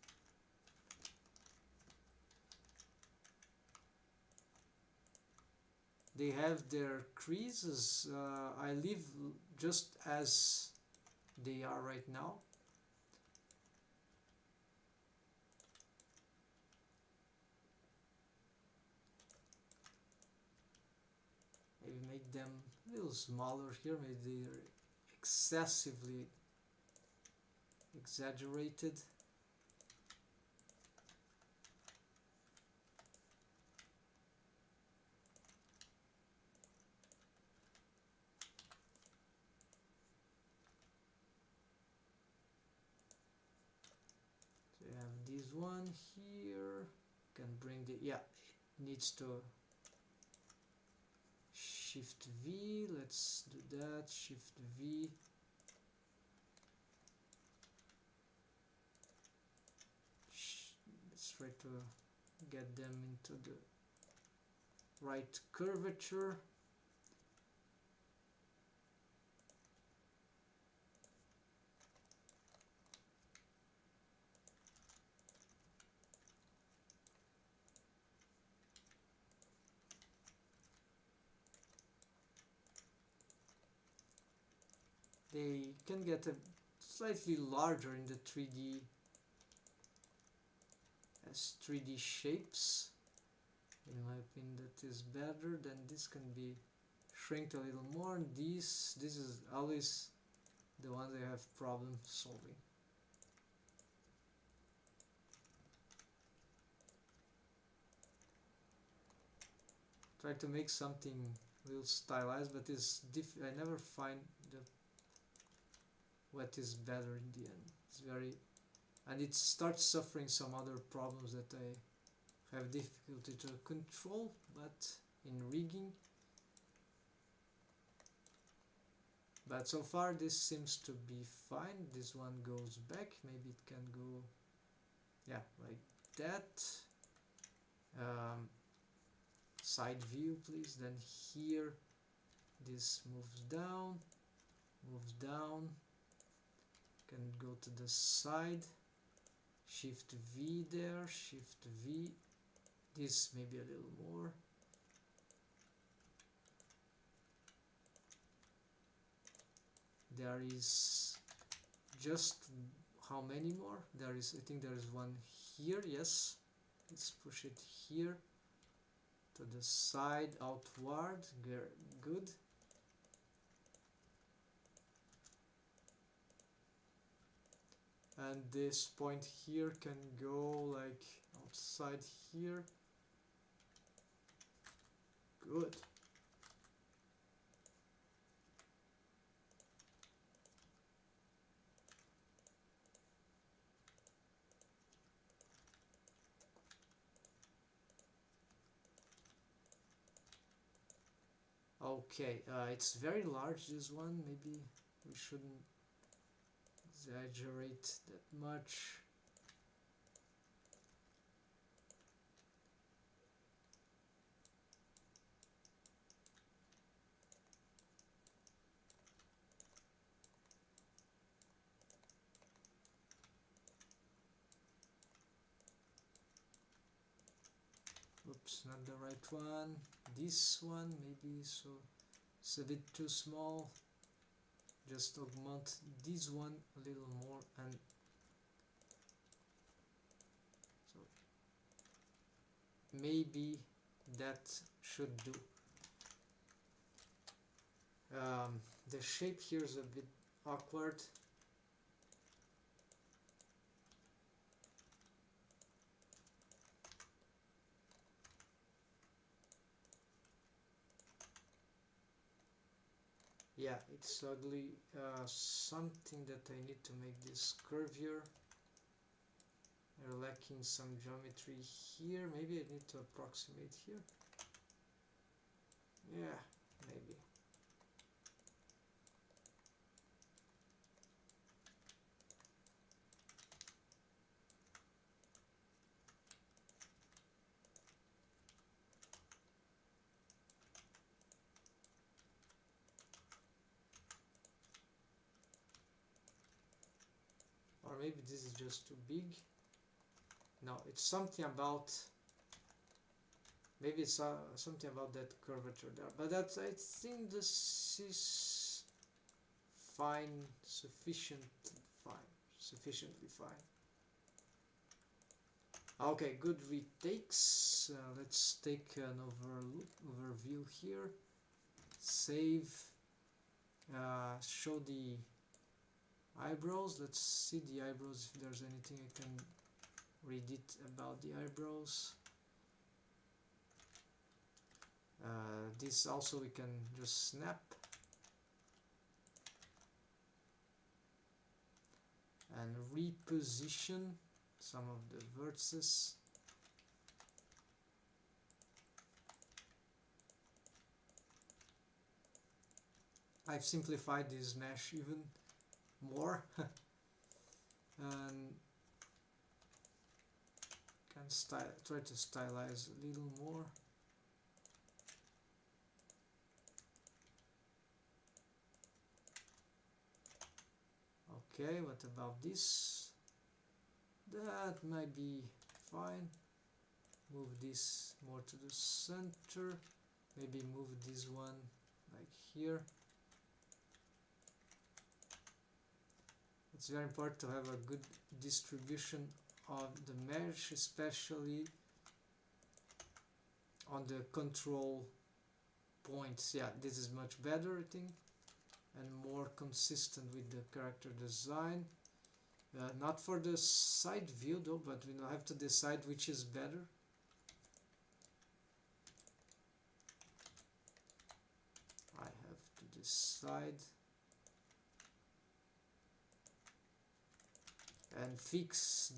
they have their creases. I leave just as they are right now. Maybe make them a little smaller here. Maybe they're excessively exaggerated. So you have this one here. Can bring the, yeah, it needs to Shift V. Let's do that. Shift V. Let's try to get them into the right curvature. They can get a slightly larger in the 3D as 3D shapes. In my opinion, that is better. Then this can be shrinked a little more. And this is always the one I have problem solving. Try to make something a little stylized, but I never find what is better in the end. It's very, and it starts suffering some other problems that I have difficulty to control, but in rigging. But so far this seems to be fine. This one goes back, maybe it can go, yeah, like that. Side view please. Then here this moves down, can go to the side, shift V there, shift V, this maybe a little more. There is just how many more? There is, I think there is one here, yes. Let's push it here to the side, outward, good. And this point here can go like outside here, good. Okay, it's very large, this one. Maybe we shouldn't exaggerate that much. Oops, not the right one. This one maybe, so it's a bit too small. Just augment this one a little more, and so maybe that should do. The shape here is a bit awkward. Yeah, it's ugly. Something that I need to make this curvier. They're lacking some geometry here. Maybe I need to approximate here. Yeah, maybe. Or maybe this is just too big. No, it's something about, maybe it's something about that curvature there, but that's, I think this is fine, sufficiently fine. Okay, good retakes. Let's take an overview here. Save. Show the eyebrows. Let's see the eyebrows, if there's anything I can read it about the eyebrows. This also we can just snap. And reposition some of the vertices. I've simplified this mesh even more and can try to stylize a little more. Okay, what about this? That might be fine. Move this more to the center. Maybe move this one like here. It's very important to have a good distribution of the mesh, especially on the control points. Yeah, this is much better, I think, and more consistent with the character design. Not for the side view though, but we have to decide which is better. I have to decide and fix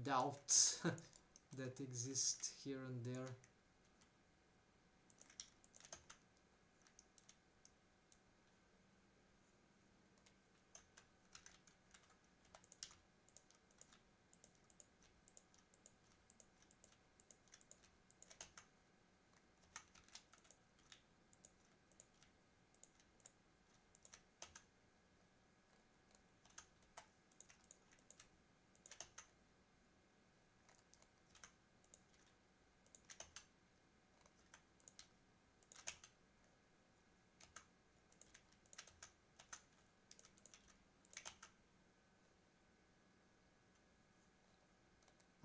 doubts that exist here and there.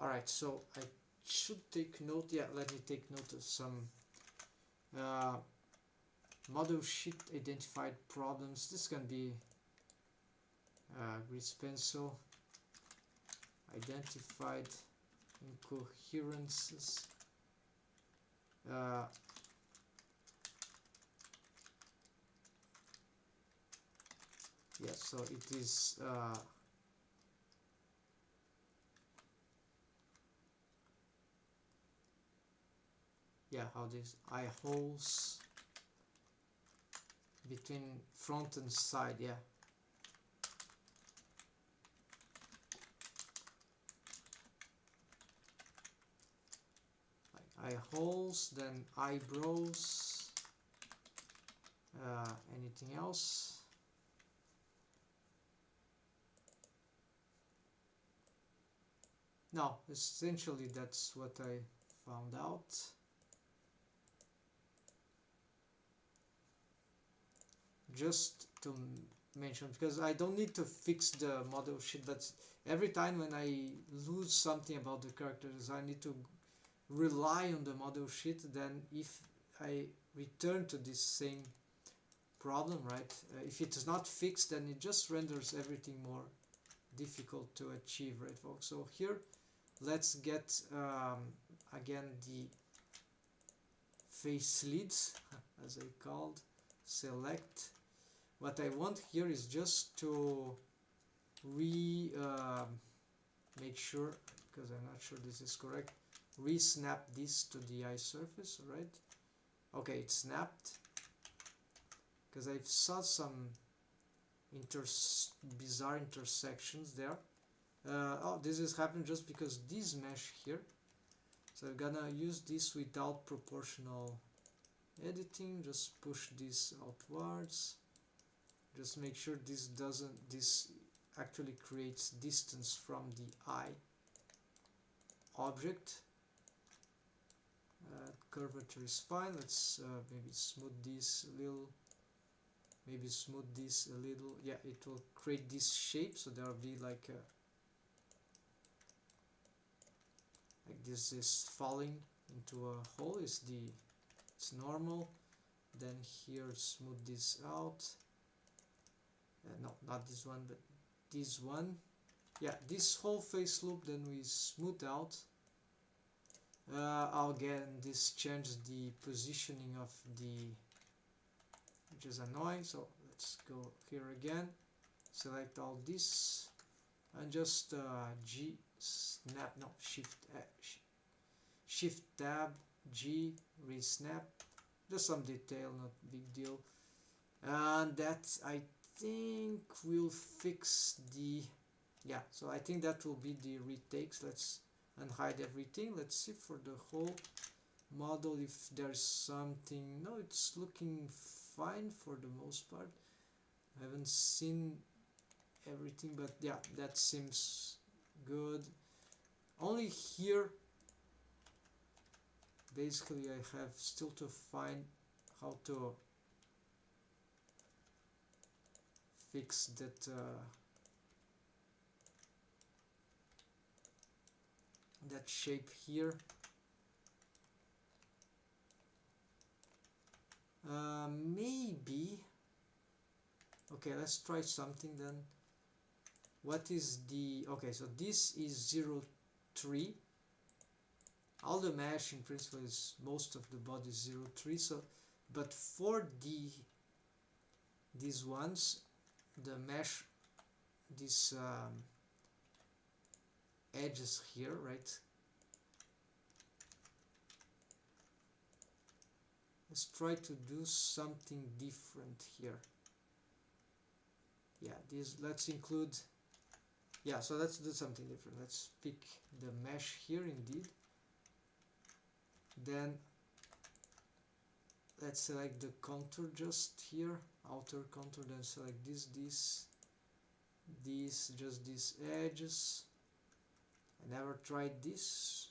Alright, so I should take note, yeah, let me take note of some model sheet identified problems. This can be grease pencil, identified incoherences. Yeah, so it is yeah, how these eye holes between front and side, yeah. Like eye holes, then eyebrows, anything else? No, essentially that's what I found out. Just to mention, because I don't need to fix the model sheet, but every time when I lose something about the characters, I need to rely on the model sheet. Then if I return to this same problem, right, if it is not fixed, then it just renders everything more difficult to achieve, right folks? So here let's get again the face leads, as I called, select. What I want here is just to make sure, because I'm not sure this is correct, re-snap this to the eye surface, right? Okay, it's snapped, because I saw some bizarre intersections there. Oh, this is happening just because this mesh here. So I'm gonna use this without proportional editing, just push this outwards. Just make sure this actually creates distance from the eye object. Curvature is fine. Let's maybe smooth this a little. Maybe smooth this a little. Yeah, it will create this shape. So there will be like this is falling into a hole. It's normal. Then here, smooth this out. No, not this one, but this one. Yeah, this whole face loop, then we smooth out. Again, this changes the positioning of which is annoying. So let's go here again, select all this, and just shift tab G, re-snap. Just some detail, not big deal. And that, I think, will fix the, yeah, so I think that will be the retakes. Let's unhide everything. Let's see for the whole model if there's something. No, it's looking fine for the most part. I haven't seen everything, but yeah, that seems good. Only here basically I have still to find how to fix that that shape here. Maybe, okay, let's try something then. What is the, okay, so this is 0, 3. All the mesh in principle is, most of the body is 0, 3. So, but for these ones, the mesh, this edges here, right? Let's try to do something different here. Yeah, this, let's include, yeah, so let's do something different. Let's pick the mesh here indeed. Then let's select the contour just here, outer contour, then select this, just these edges. I never tried this.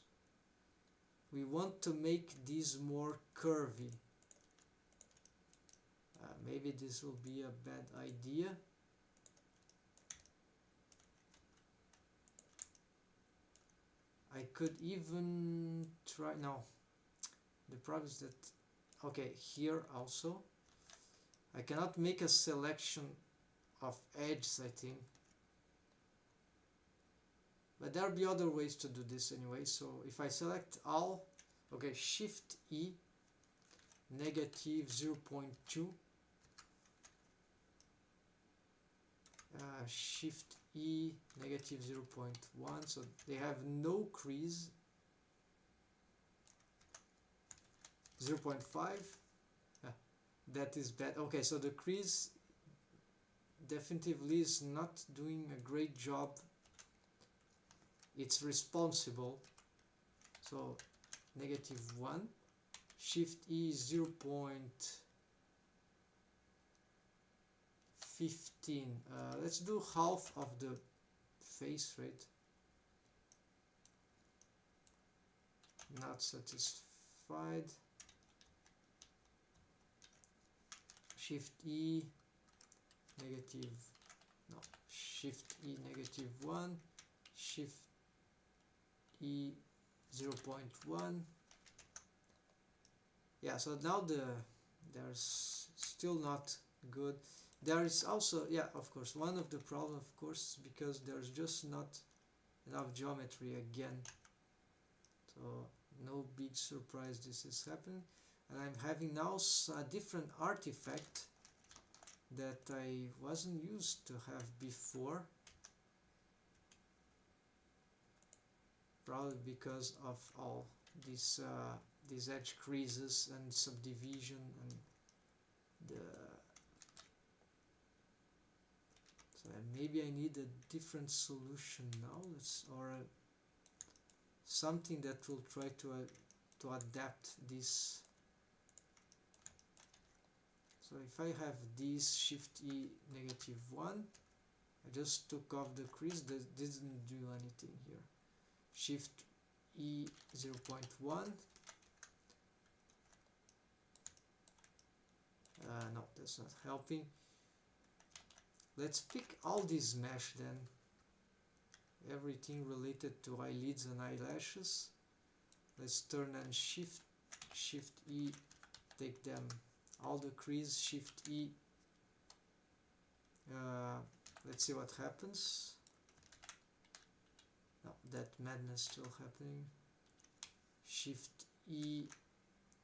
We want to make this more curvy. Maybe this will be a bad idea. I could even try, no, the problem is that, okay, here also, I cannot make a selection of edges, I think. But there'll be other ways to do this anyway, so if I select all, okay, Shift E, negative 0.2, Shift E, negative 0.1, so they have no crease. 0.5, that is bad. Okay, so the crease definitively is not doing a great job. It's responsible. So negative 1, Shift E 0.15. Let's do half of the face rate. Not satisfied. Shift E negative, no, Shift E negative 1, Shift E 0.1. Yeah, so now there's still not good. There is also, yeah, of course, one of the problem, of course, because there's just not enough geometry again. So no big surprise this is happening. And I'm having now a different artifact that I wasn't used to have before. Probably because of all these edge creases and subdivision and the. So maybe I need a different solution now. Something that will try to adapt this. So if I have this Shift E negative 1, I just took off the crease, that didn't do anything here. Shift E 0.1. No, that's not helping. Let's pick all these mesh then. Everything related to eyelids and eyelashes. Let's turn and Shift E, take them. All the crease, Shift E. Let's see what happens. No, that madness still happening. Shift E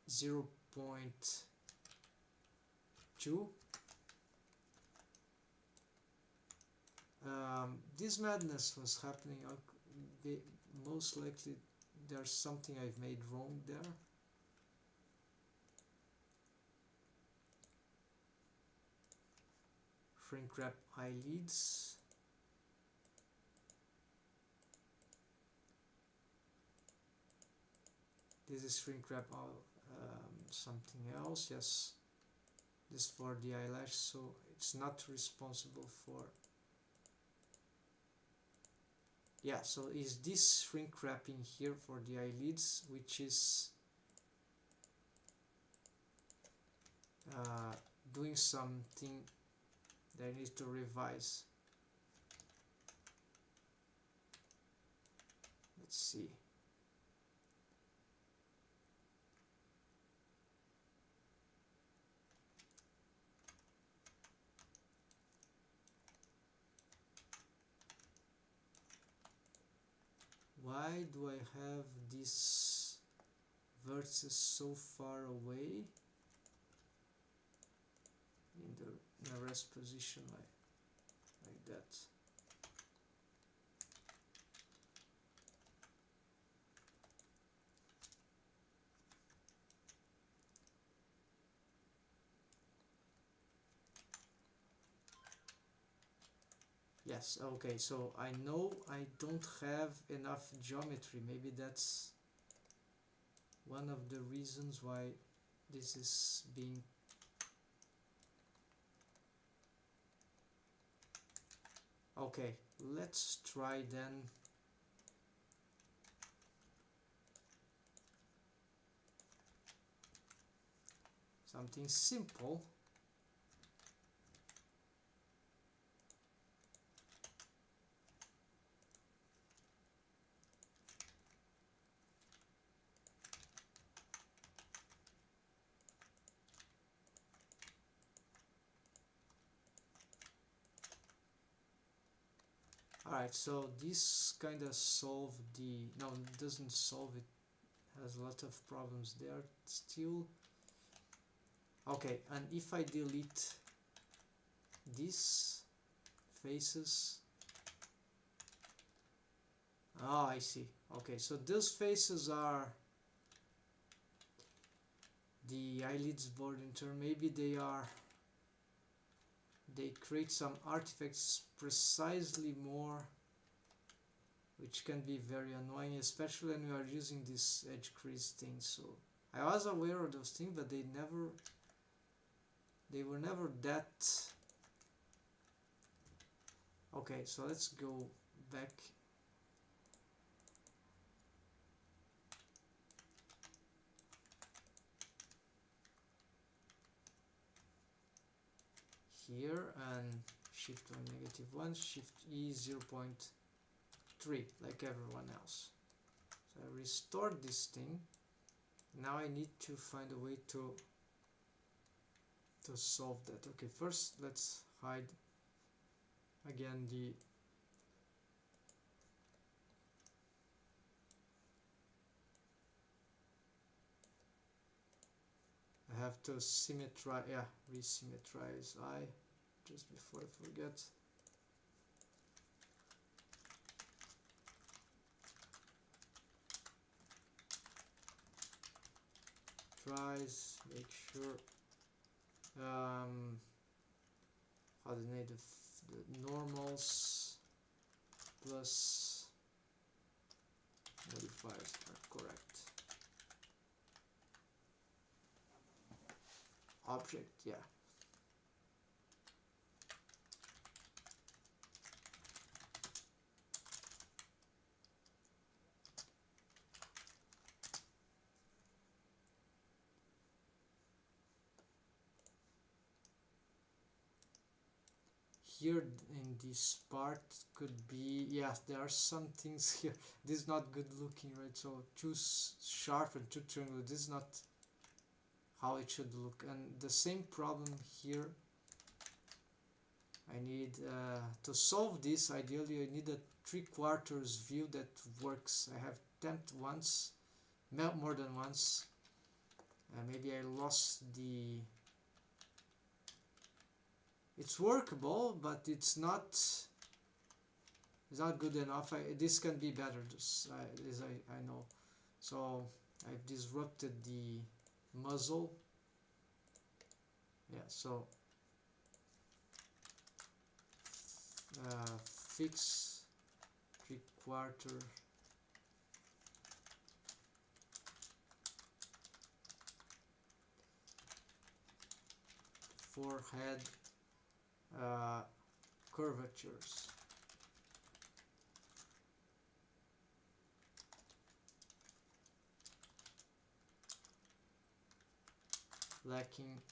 0.2. This madness was happening. Most likely there's something I've made wrong there. Shrink wrap eyelids. This is shrink wrap something else. Yes, this for the eyelash, so it's not responsible for. Yeah, so is this shrink wrapping here for the eyelids, which is doing something that I need to revise. Let's see. Why do I have this vertex so far away in the rest position like that? Yes, okay, so I know I don't have enough geometry. Maybe that's one of the reasons why this is being... Okay, let's try then something simple. Alright, so this kind of solved the... No, it doesn't solve it. Has a lot of problems there still. Okay, and if I delete these faces... Oh, I see. Okay, so those faces are the eyelids board in turn. Maybe they are... They create some artifacts precisely more, which can be very annoying, especially when you are using this edge crease thing. So I was aware of those things, but they were never that... Okay, so let's go back. Here and shift on -1, shift E 0.3 like everyone else. So I restored this thing. Now I need to find a way to solve that. Okay, first let's hide again the... I have to symmetrize, yeah, resymmetrize I just before I forget. Tries, make sure coordinate the normals plus modifiers are correct. Object, yeah. Here in this part could be, yeah, there are some things here. This is not good looking, right? So choose sharp and two triangle. This is not how it should look. And the same problem here. I need to solve this. Ideally, I need a 3/4 view that works. I have attempted once, more than once. Maybe I lost the... It's workable, but it's not good enough. This can be better, as I know. So I've disrupted the muzzle. Yeah, so fix 3/4 forehead curvatures. Lacking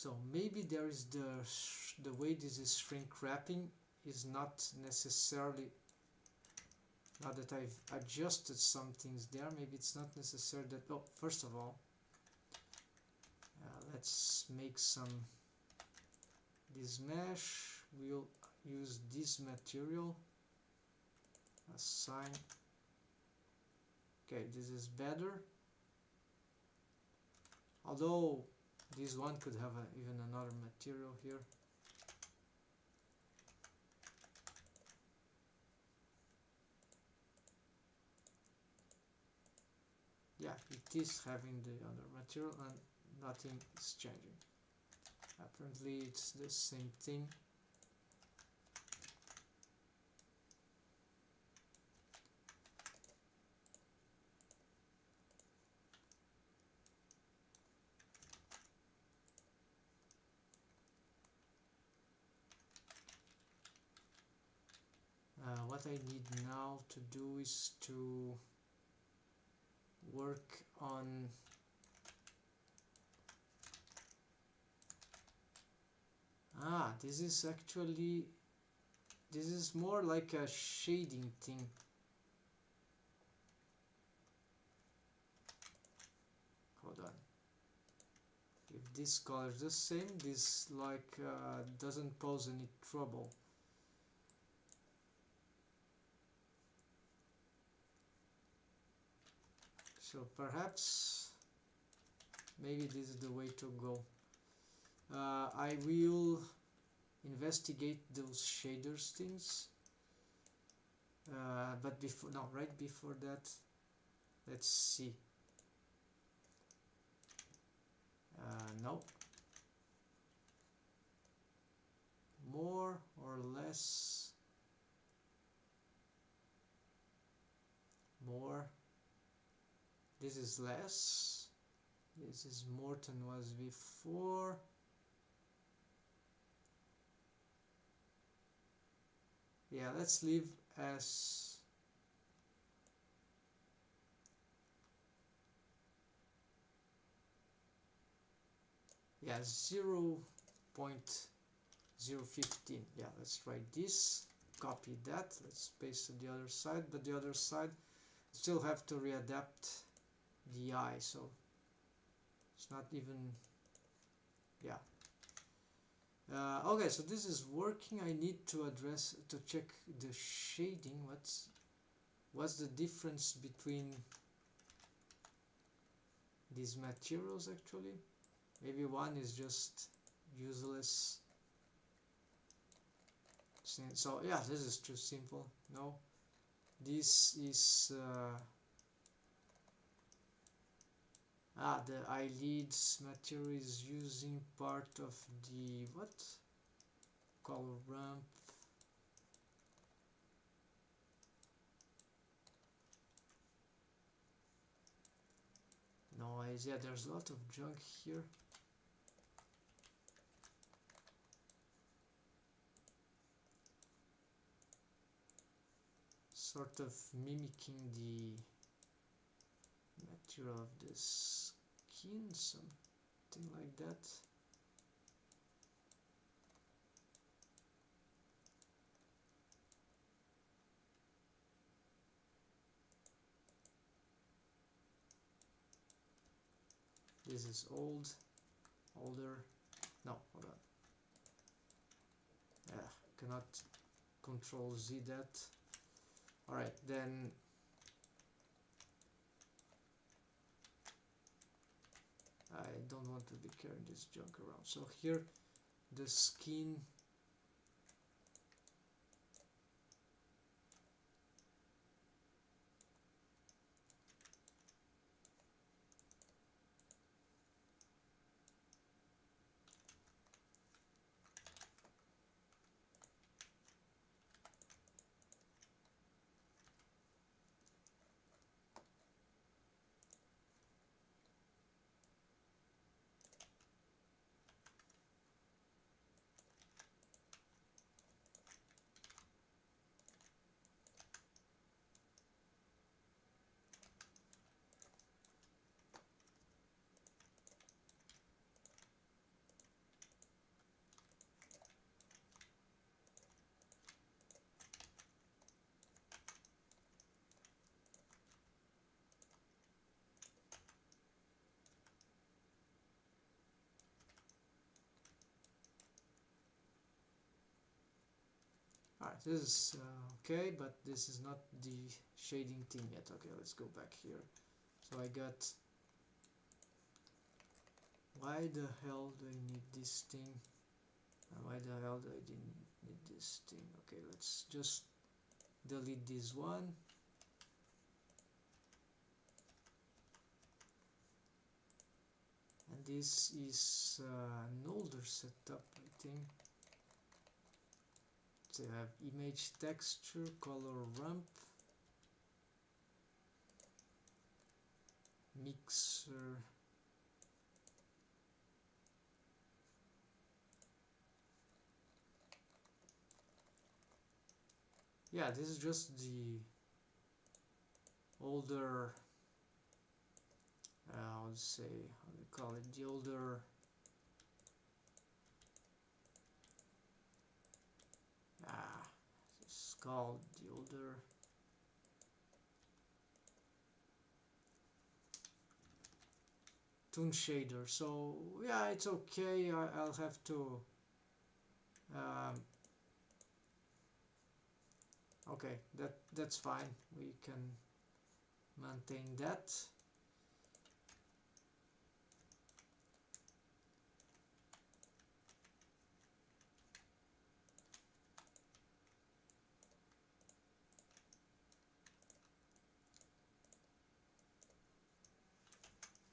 So maybe there is the way this is shrink wrapping is not necessarily, now that I've adjusted some things there, maybe it's not necessary that... Oh, first of all, let's make some this mesh, we'll use this material, assign. Okay, this is better, although this one could have even another material here. Yeah, it is having the other material and nothing is changing. Apparently it's the same thing. What I need now to do is to work on this is actually, this is more like a shading thing. Hold on. If this color is the same, this like doesn't pose any trouble. So perhaps maybe this is the way to go. I will investigate those shaders things, but before, no, right before that, let's see. No, more or less, more. This is less, this is more than was before. Yeah, let's leave as yeah 0.015. Yeah, let's write this, copy that, let's paste to the other side, but the other side still have to readapt the eye, so it's not even, yeah. Okay, so this is working. I need to check the shading. What's the difference between these materials actually? Maybe one is just useless. So yeah, this is too simple. No, this is the eyelids material is using part of the what? Color ramp. Noise, yeah, there's a lot of junk here. Sort of mimicking the material of the skin, something like that. This is older. No, hold on. Cannot control Z that. Alright, then I don't want to be carrying this junk around. So here the skin, Alright, this is okay, but this is not the shading thing yet. Okay, let's go back here. So I got... Why the hell do I need this thing? And why the hell do I didn't need this thing? Okay, let's just delete this one. And this is an older setup, I think. So I have image texture, color ramp, mixer. Yeah, this is just the older, how to say, how do you call it, the older it's called the older toon shader. So yeah, it's okay. I'll have to okay, that's fine, we can maintain that.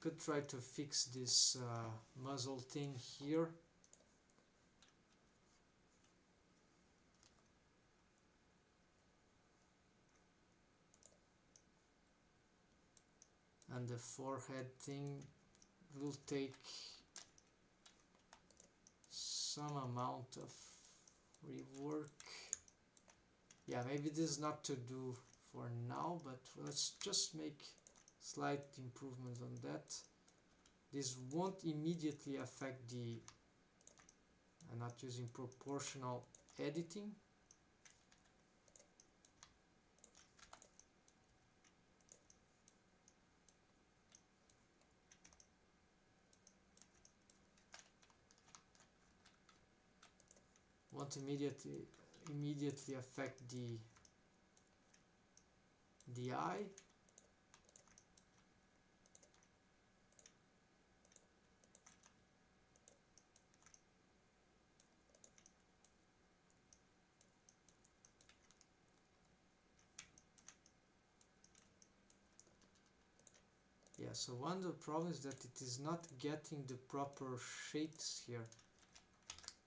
Could try to fix this muzzle thing here. And the forehead thing will take some amount of rework. Yeah, maybe this is not to do for now, but let's just make slight improvements on that. This won't immediately affect the... I'm not using proportional editing. Won't immediately affect the eye. Yeah, so one of the problems is that it is not getting the proper shapes here.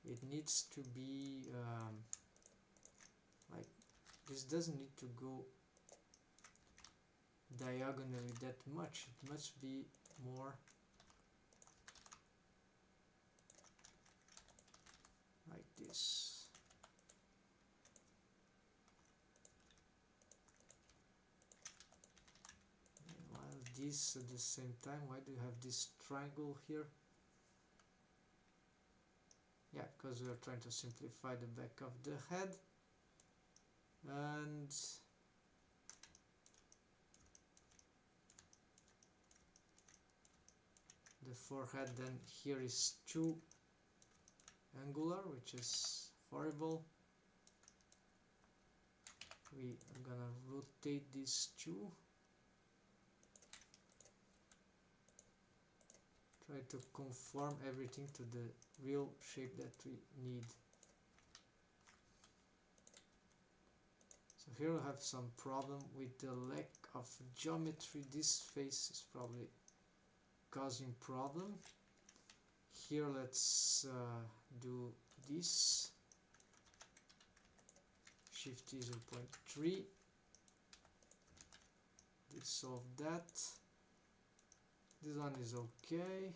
It needs to be like this. Doesn't need to go diagonally that much. It must be more like this. And while this at the same time, why do you have this triangle here? Yeah, because we are trying to simplify the back of the head. And the forehead then here is too angular, which is horrible. We are gonna rotate these two. Try to conform everything to the real shape that we need. So here we have some problem with the lack of geometry. This face is probably causing problem. Here let's do this. Shift 0.3. Dissolve that. This one is okay.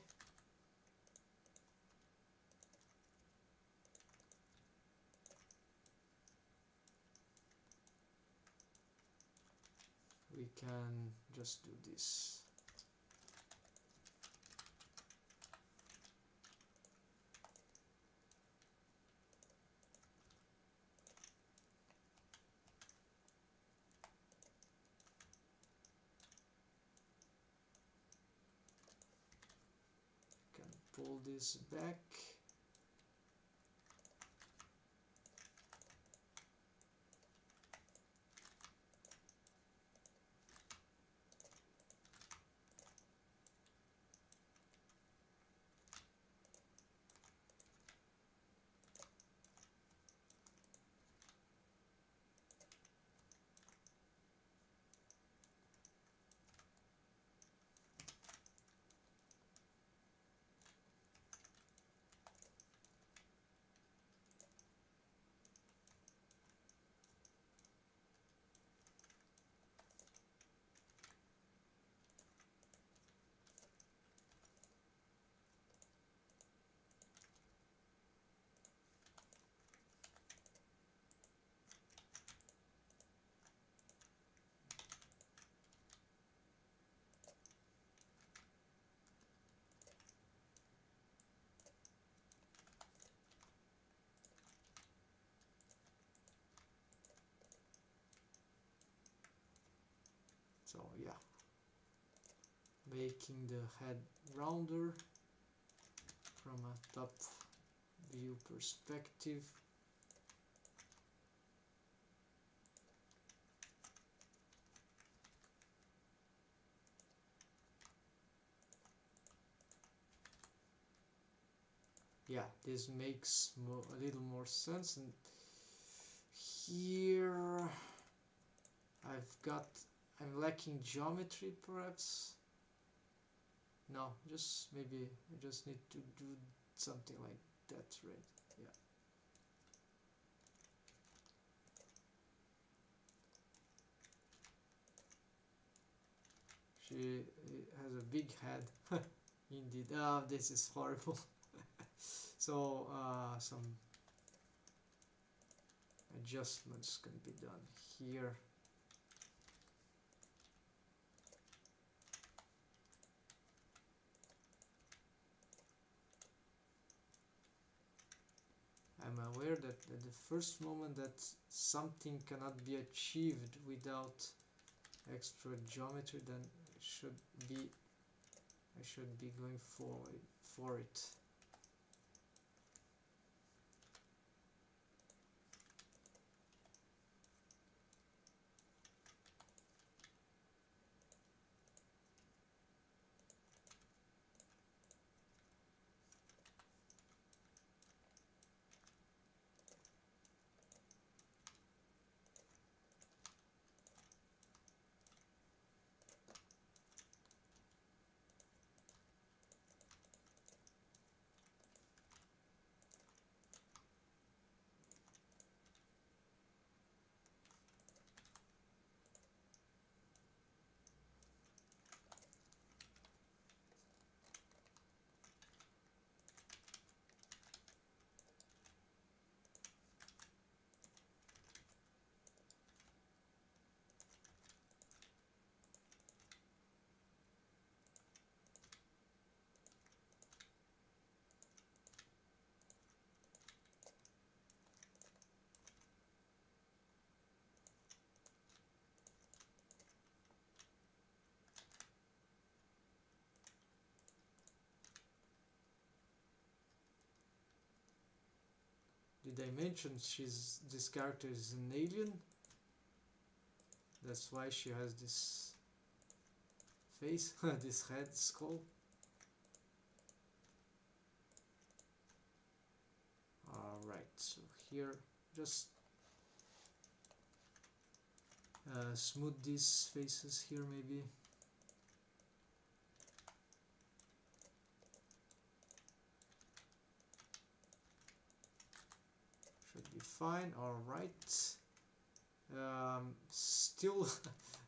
We can just do this. Can pull this back. So yeah, making the head rounder from a top view perspective. Yeah, this makes a little more sense. And here I'm lacking geometry perhaps. No, just maybe I just need to do something like that, right? Yeah. She has a big head. Indeed. Ah, this is horrible. So some adjustments can be done here. I'm aware that at the first moment that something cannot be achieved without extra geometry, then I should be going for it. Did I mention this character is an alien? That's why she has this face, this head skull. Alright, so here just smooth these faces here maybe. Should be fine. Alright. Still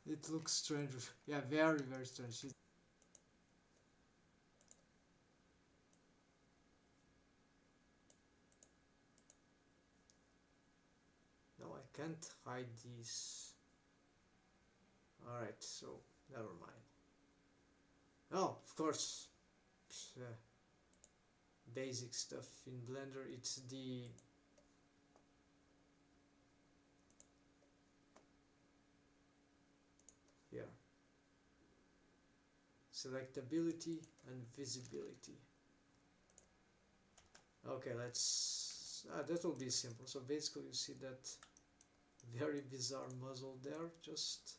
it looks strange. Yeah, very strange. No, I can't hide these. Alright, so never mind. Oh, of course, basic stuff in Blender. It's the selectability and visibility. Okay, let's that will be simple. So basically you see that very bizarre muzzle there. Just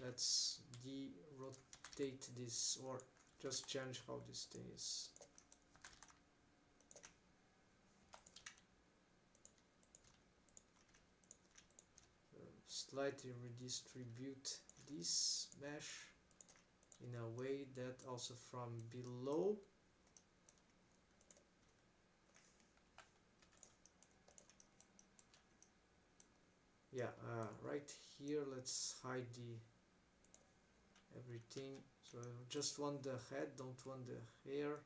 let's de-rotate this, or just change how this thing is. Slightly redistribute this mesh in a way that also from below right here let's hide everything. So I just want the head, don't want the hair,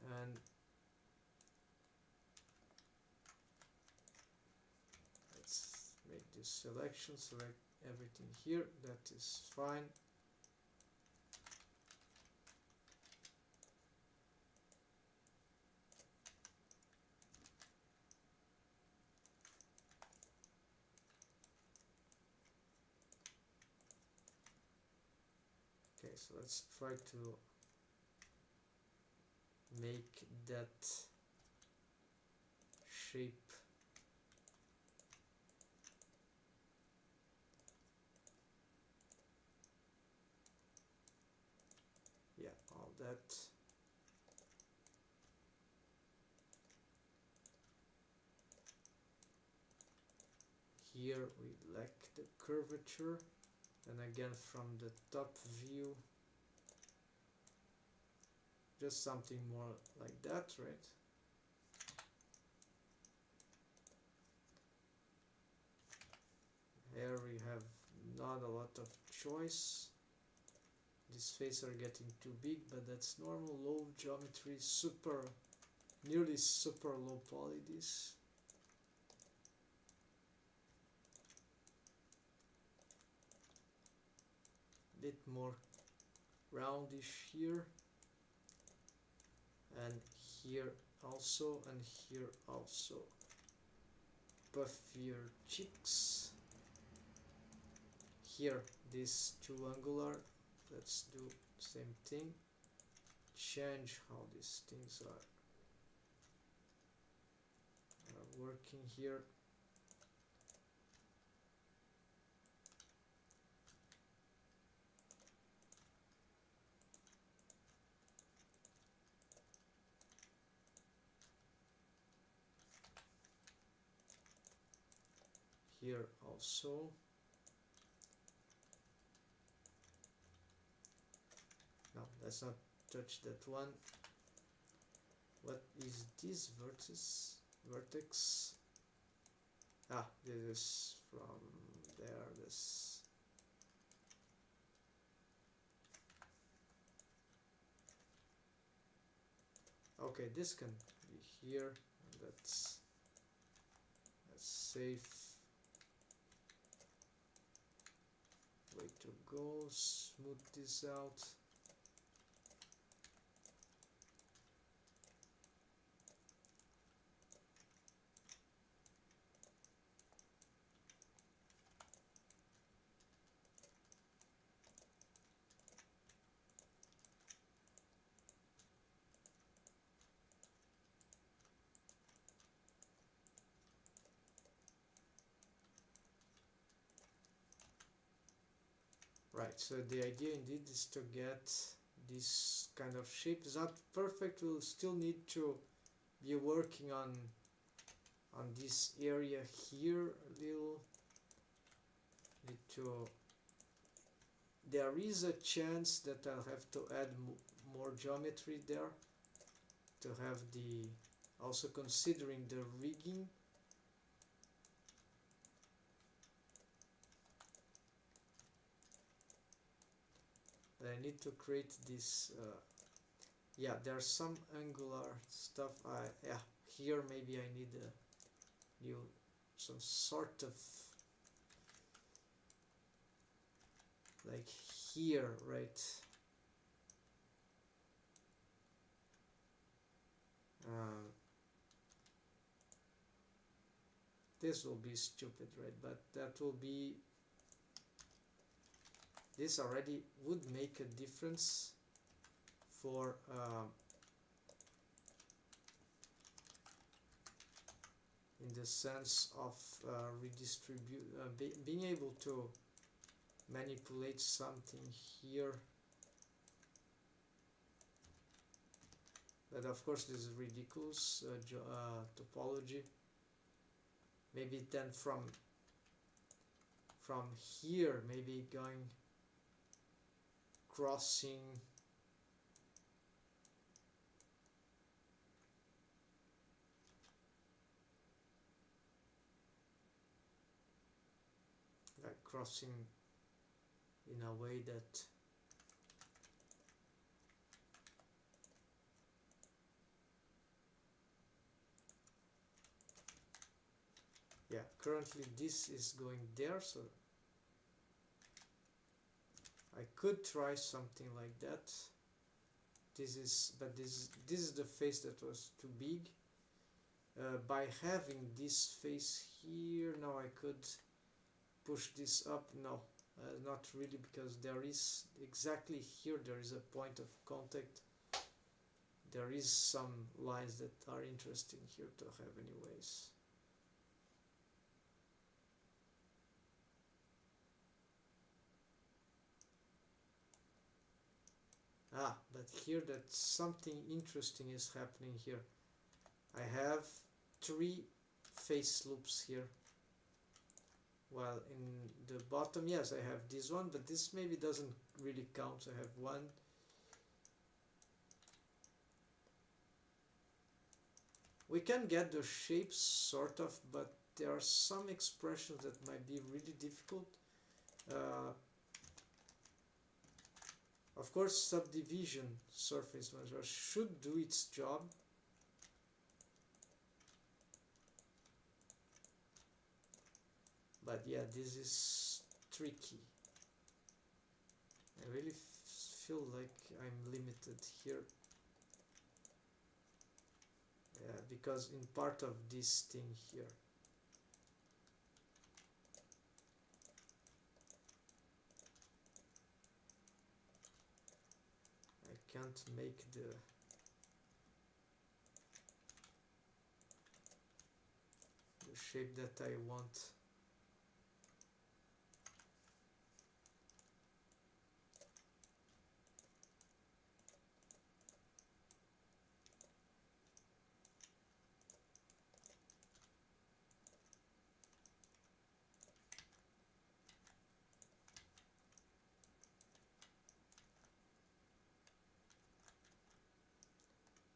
and let's make this selection, select everything here, that is fine. so let's try to make that shape all that. Here we lack the curvature, and again from the top view just something more like that, right? Here we have not a lot of choice. These faces are getting too big, but that's normal. Low geometry, nearly super low poly this. Bit more roundish here, and here also, and here also. Puffier cheeks. Here, these two angular. Let's do same thing. Change how these things are working here. Here also. No, let's not touch that one. What is this vertex? Ah, this is from there. This. Okay, this can be here. That's safe way to go. Smooth this out. Right, so the idea indeed is to get this kind of shape. It's not perfect, we'll still need to be working on this area here a little. There is a chance that I'll have to add more geometry there to have also considering the rigging. I need to create this. Yeah, there's some angular stuff. Here maybe I need some sort of like here, right? This will be stupid, right? But that will be. This already would make a difference for in the sense of being able to manipulate something here. But of course this is ridiculous topology. Maybe then from here, maybe going crossing in a way that currently this is going there, so I could try something like that. This is the face that was too big. By having this face here, now I could push this up. No, not really, because there is exactly here there is a point of contact. There is some lines that are interesting here to have anyways. But here that something interesting is happening here. I have 3 face loops here, while in the bottom, yes, I have this one, but this maybe doesn't really count. I have 1. We can get the shapes sort of, but there are some expressions that might be really difficult. Of course, subdivision surface measure should do its job. But yeah, this is tricky. I really feel like I'm limited here. Yeah, because in part of this thing here. I can't make the shape that I want.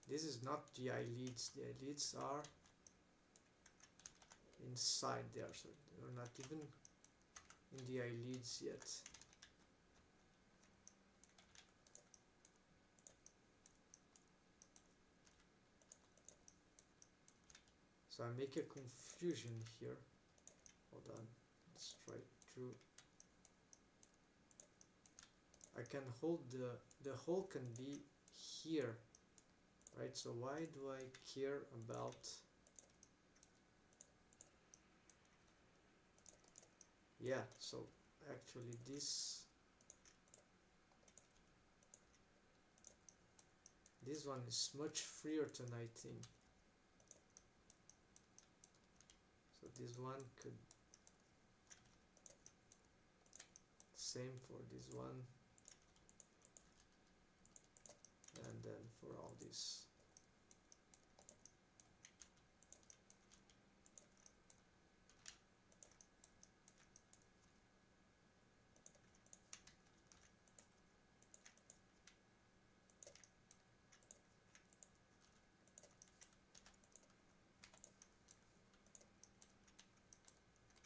This is not the eyelids. The eyelids are inside there, so they're not even in the eyelids yet. So I make a confusion here. Hold on, let's try to. I can hold the hole can be here, right? So why do I care about? Yeah, so actually this one is much freer tonight, I think. So this one could, same for this one, and then for all this.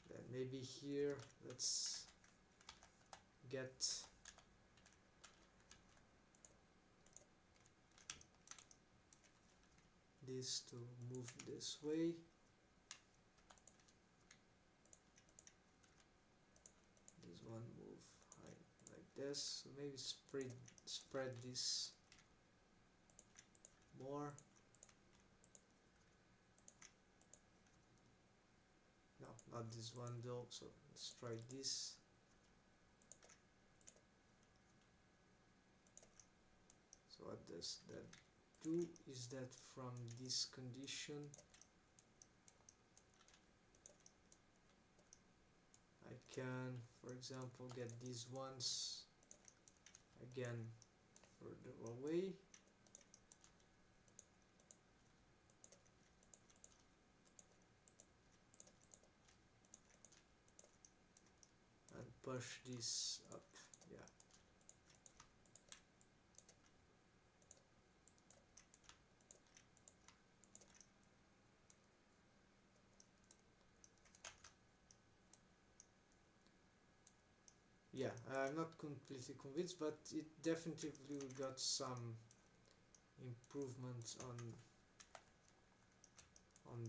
Then maybe here, let's get this to move this way. This one move high like this. So maybe spread this more. No, not this one though. So let's try this. So what does that do is that from this condition I can, for example, get these ones again further away. And push this up, yeah. Yeah, I'm not completely convinced, but it definitely got some improvement on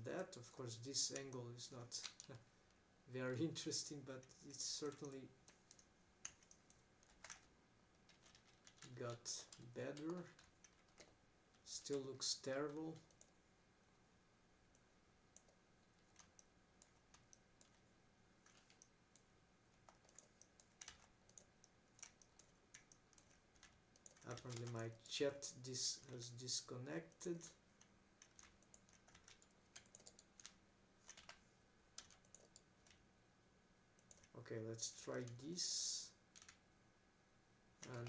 that. Of course, this angle is not very interesting, but it's certainly got better. Still looks terrible. apparently my chat has disconnected. Okay, let's try this. And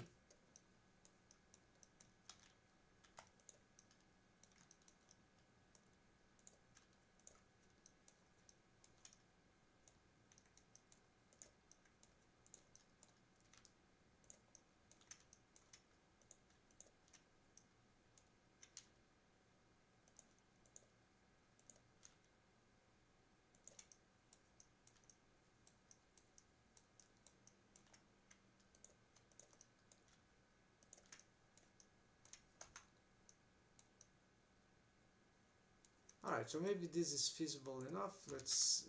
alright, so maybe this is feasible enough. Let's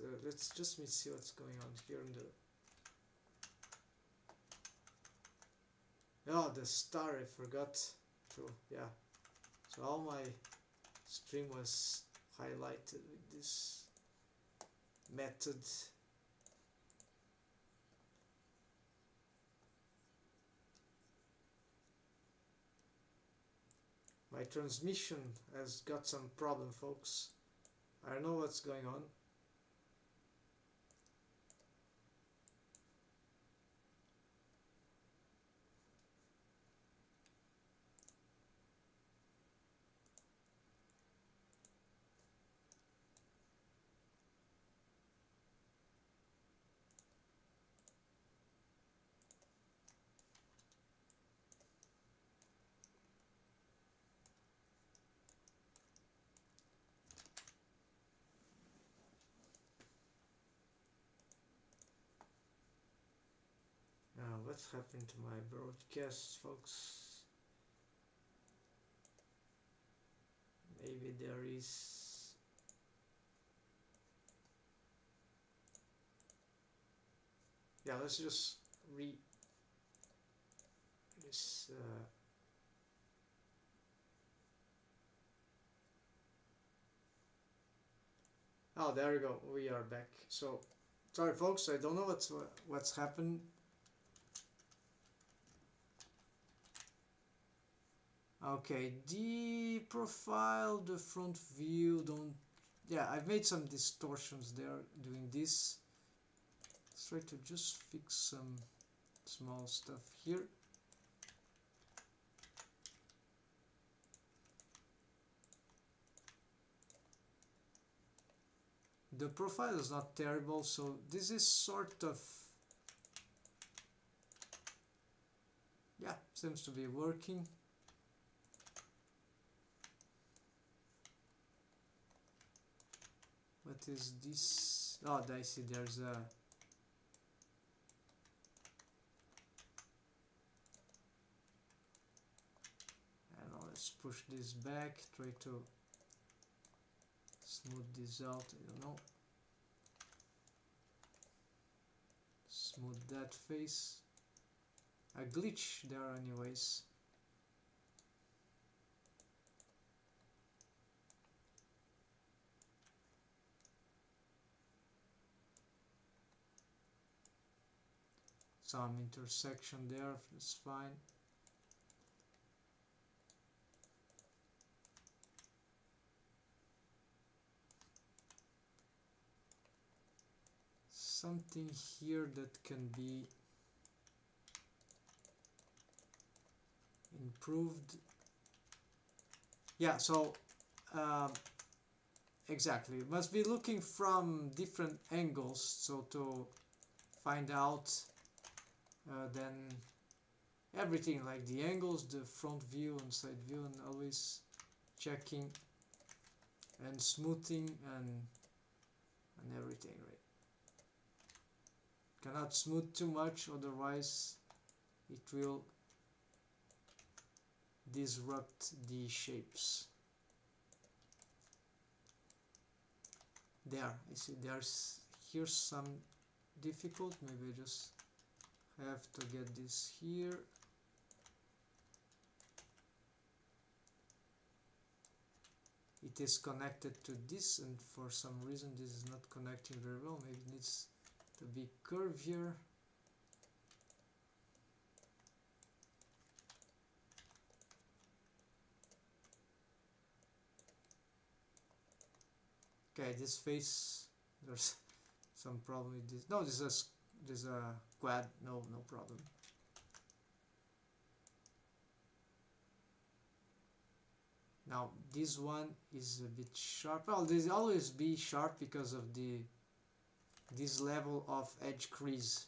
just see what's going on here in the... Oh, the star, I forgot to, yeah. So all my stream was highlighted with this method. My transmission has got some problem, folks. I don't know what's going on. What's happened to my broadcast, folks? Maybe there is... Yeah, let's just this oh, there we go, we are back. So sorry folks, I don't know what's happened. Okay, the profile, the front view, don't... Yeah, I've made some distortions there doing this. Let's try to just fix some small stuff here. The profile is not terrible, so this is sort of... Yeah, seems to be working. What is this? Oh, I see there's a... And let's push this back, try to smooth this out, I don't know. Smooth that face. A glitch there anyways. Some intersection there, that's fine. Something here that can be improved. Yeah, so exactly, must be looking from different angles, so to find out then everything, like the angles, the front view and side view, and always checking and smoothing and everything, right? Cannot smooth too much, otherwise it will disrupt the shapes. There, I see here's some difficult, maybe I just have to get this here. It is connected to this, and for some reason this is not connecting very well. Maybe it needs to be curvier. Okay, this face, there's some problem with this. No, this is a quad. No problem. Now this one is a bit sharp. Well, this always be sharp because of this level of edge crease.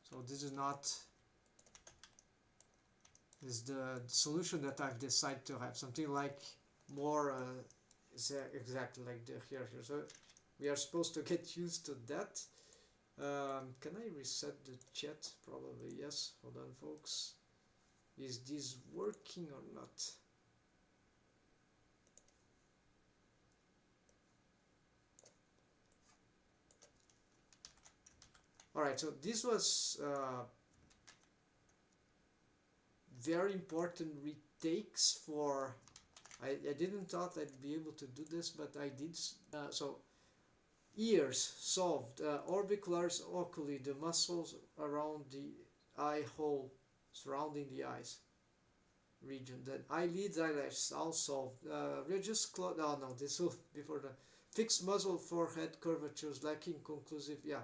So this is not. This is the solution that I've decided to have, something like more exactly like the here. So we are supposed to get used to that. Can I reset the chat? Probably yes. Hold on, folks. Is this working or not? Alright, so this was very important retakes for... I didn't thought I'd be able to do this, but I did. So ears solved, orbicularis oculi, the muscles around the eye hole surrounding the eyes region. Then eyelids, eyelashes, all solved. We're just no, this will before the fixed muzzle, forehead curvatures lacking conclusive. Yeah,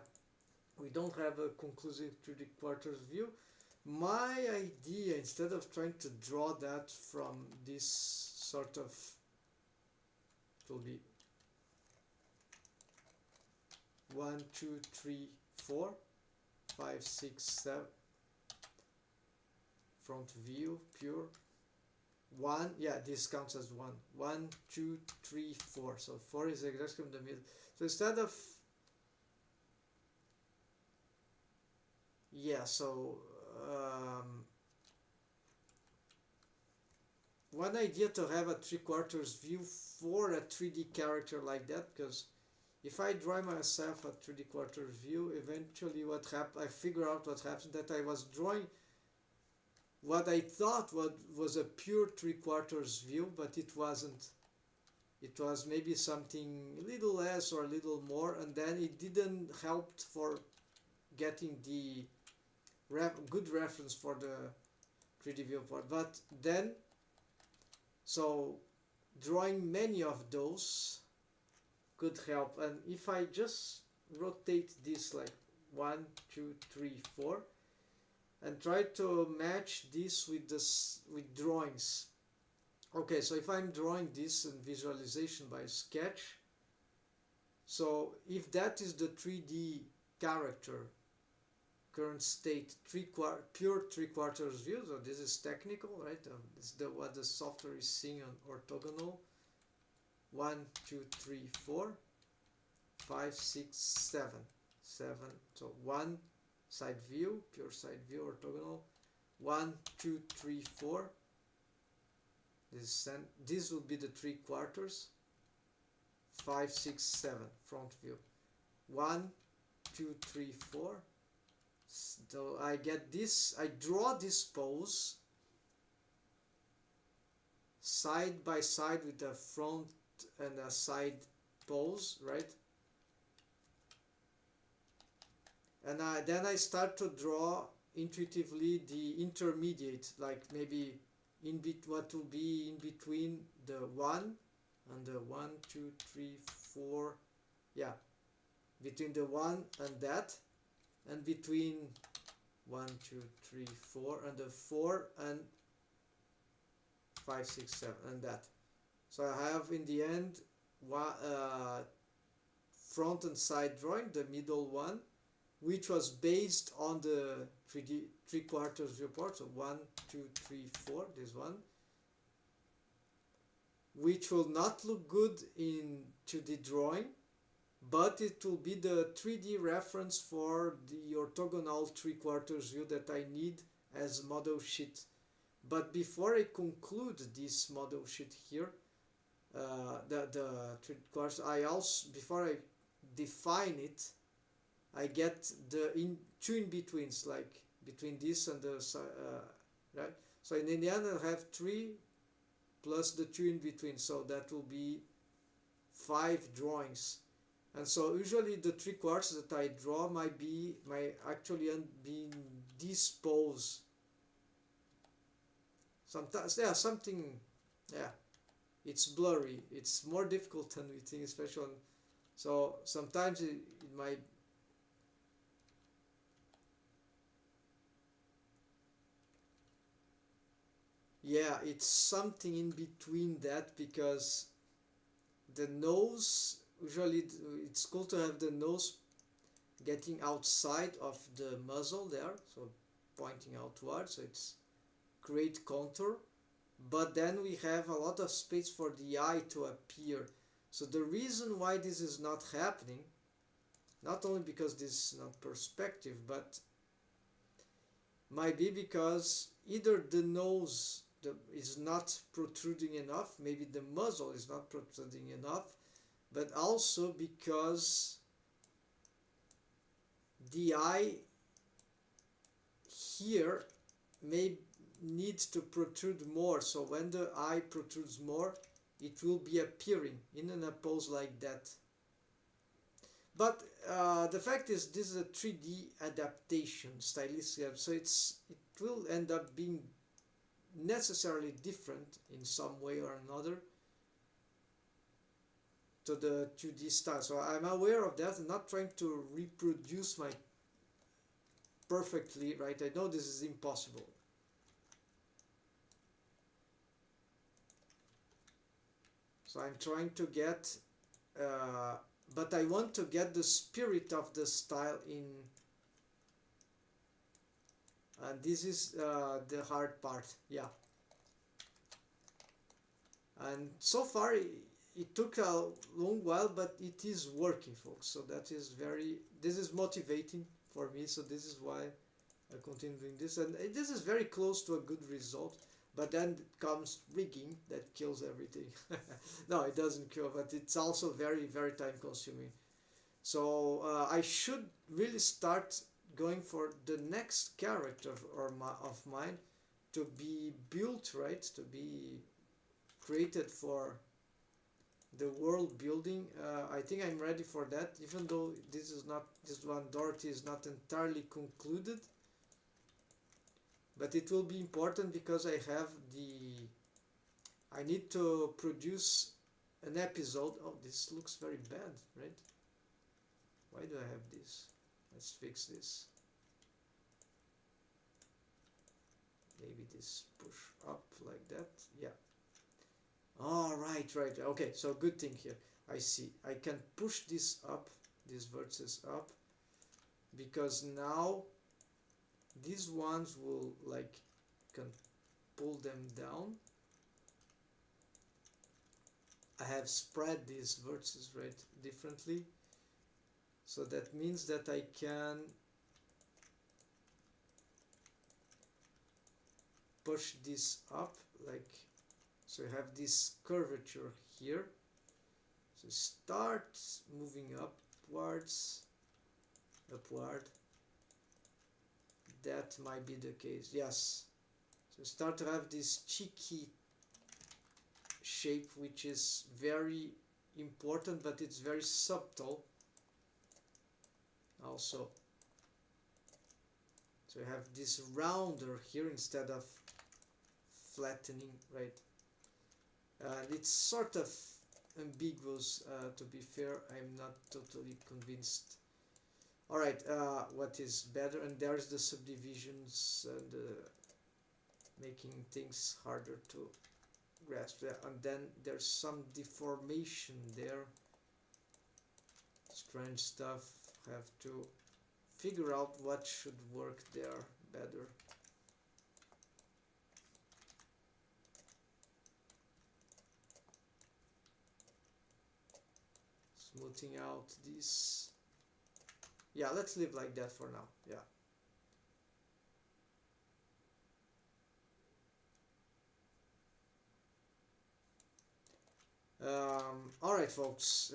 we don't have a conclusive 3D quarters view. My idea, instead of trying to draw that from this sort of, it will be 1, 2, 3, 4, 5, 6, 7 front view pure 1. Yeah, this counts as 1. 1, 2, 3, 4. So 4 is exactly in the middle. So instead of, yeah, so one idea to have a 3/4 view for a 3D character like that, because if I draw myself a 3/4 view, eventually what happened, I figure out what happened, that I was drawing what I thought was a pure 3/4 view, but it wasn't. It was maybe something a little less or a little more, and then it didn't help for getting the good reference for the 3D viewport. But then, so drawing many of those could help. And if I just rotate this like 1, 2, 3, 4, and try to match this with with drawings. Okay, so if I'm drawing this in visualization by sketch, so if that is the 3D character current state, pure 3/4 view, so this is technical, right? This is what the software is seeing on orthogonal. 1, 2, 3, 4, 5, 6, 7. 7. So 1 side view, pure side view, orthogonal. 1, 2, 3, 4. This will be the 3/4. 5, 6, 7 front view. 1, 2, 3, 4. So I get this, I draw this pose side by side with a front and a side pose, right? And then I start to draw intuitively the intermediate, like maybe what will be in between the 1 and the 1, 2, 3, 4, yeah, between the 1 and that, and between 1, 2, 3, 4 and the 4 and 5, 6, 7 and that. So I have in the end front and side drawing, the middle one, which was based on the 3/4 viewport, so 1, 2, 3, 4, this one, which will not look good in 2D drawing, but it will be the 3D reference for the orthogonal 3/4 view that I need as model sheet. But before I conclude this model sheet here, the 3/4, I also, before I define it, I get the two in-betweens, like between this and the right. So in the end, I have 3 plus the 2 in between, so that will be 5 drawings. And so usually the 3/4 that I draw might actually be this pose. Sometimes, yeah, something, yeah. it's blurry. It's more difficult than we think, especially on, so sometimes it might, yeah, it's something in between that, because the nose, usually it's cool to have the nose getting outside of the muzzle there, so pointing outward, so it's great contour. But then we have a lot of space for the eye to appear. So the reason why this is not happening, not only because this is not perspective, but might be because either the nose is not protruding enough, maybe the muzzle is not protruding enough, but also because the eye here may need to protrude more. So when the eye protrudes more, it will be appearing in a pose like that. But the fact is, this is a 3D adaptation, stylistic, so it will end up being necessarily different in some way or another to the 2D style. So I'm aware of that. I'm not trying to reproduce my perfectly, right? I know this is impossible. So I'm trying to get, but I want to get the spirit of the style in, and this is the hard part, yeah. And so far it took a long while, but it is working, folks. So that is this is motivating for me. So this is why I continue doing this, and this is very close to a good result. But then comes rigging that kills everything. No, it doesn't kill, but it's also very, very time consuming. So I should really start going for the next character of mine to be built, right? To be created for the world building. I think I'm ready for that, even though this one, Dorothy, is not entirely concluded. But it will be important because I need to produce an episode. Oh, this looks very bad, right? Why do I have this? Let's fix this. Maybe this push up like that. Yeah. Oh, right. Okay, so good thing here. I see. I can push this up, these vertices up, because now these ones will, like, can pull them down. I have spread these vertices, right, differently. So that means that I can push this up, like, so I have this curvature here. So start moving upwards, upward. That might be the case, yes. So start to have this cheeky shape, which is very important, but it's very subtle also. So I have this rounder here instead of flattening, right? It's sort of ambiguous, to be fair. I'm not totally convinced. Alright, what is better? And there's the subdivisions and making things harder to grasp. And then there's some deformation there. Strange stuff. Have to figure out what should work there better. Smoothing out this. Yeah, let's leave like that for now. Yeah. Alright, folks.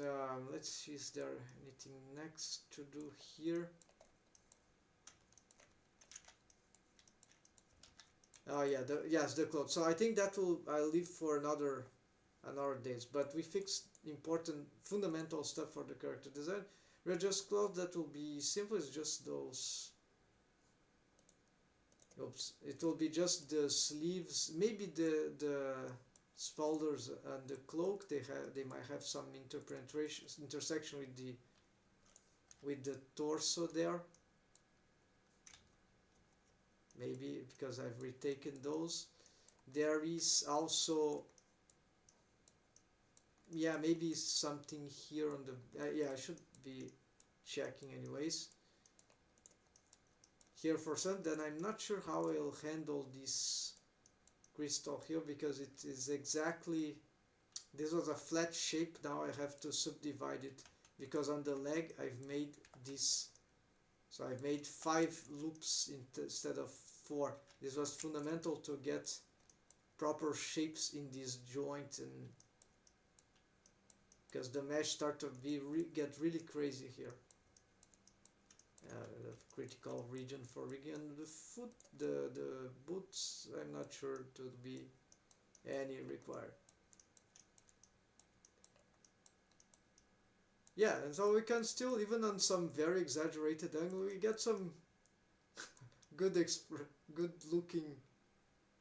Let's see, is there anything next to do here? Oh yeah, yes, the clothes. So I think that I'll leave for another days. But we fixed important fundamental stuff for the character design. We're just clothes that will be simple. It's just those. Oops, it will be just the sleeves. Maybe the shoulders and the cloak, they might have some intersection with the torso there. Maybe because I've retaken those. There is also, yeah, maybe something here on the, yeah, I should be checking anyways. Here for some, then I'm not sure how I'll handle this crystal here, because it is exactly, this was a flat shape, now I have to subdivide it, because on the leg I've made this, so I've made 5 loops instead of 4. This was fundamental to get proper shapes in this joint, and because the mesh start to get really crazy here. The critical region for rigging, and the foot, the boots, I'm not sure to be any required. Yeah, and so we can still, even on some very exaggerated angle, we get some good looking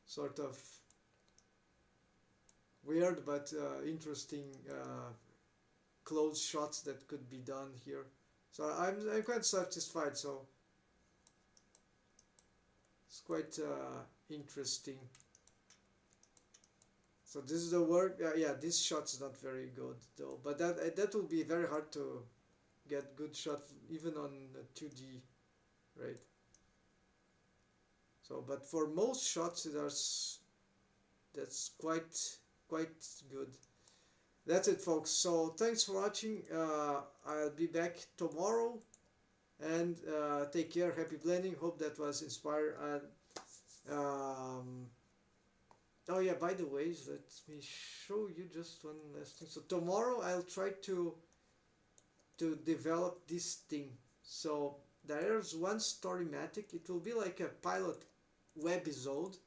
sort of weird but interesting close shots that could be done here. So I'm quite satisfied. So it's quite interesting. So this is the work. Yeah, this shot's not very good though. But that will be very hard to get good shot even on 2D, right? So, but for most shots, that's quite good. That's it, folks. So thanks for watching. I'll be back tomorrow, and take care. Happy blending. Hope that was inspired. Oh yeah, by the way, let me show you just one last thing. So tomorrow I'll try to develop this thing. So there's one storymatic. It will be like a pilot webisode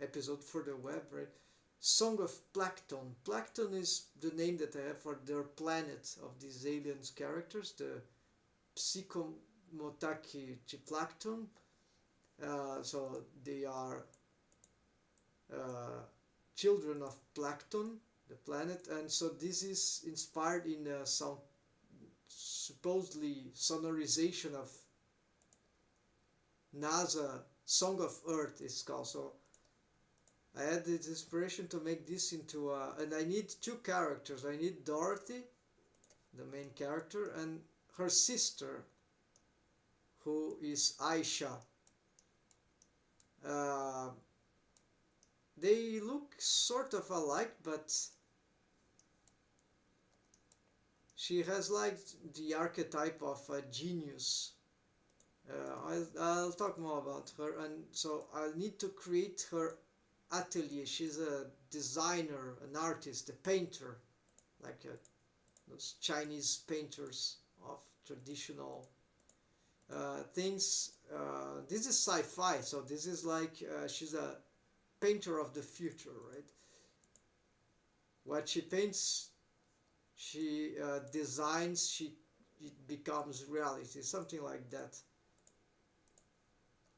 episode for the web, right? Song of Plankton. Plankton is the name that I have for their planet of these aliens characters, the Psychomotaki Plankton. So they are children of Plankton, the planet, and so this is inspired in some supposedly sonorization of NASA Song of Earth is called. So I had this inspiration to make this into and I need 2 characters. I need Dorothy, the main character, and her sister, who is Aisha. They look sort of alike, but she has like the archetype of a genius. I'll talk more about her, and so I'll need to create her atelier. She's a designer, an artist, a painter, like those Chinese painters of traditional things. This is sci-fi, so this is like she's a painter of the future, right? What she paints, she designs, it becomes reality, something like that.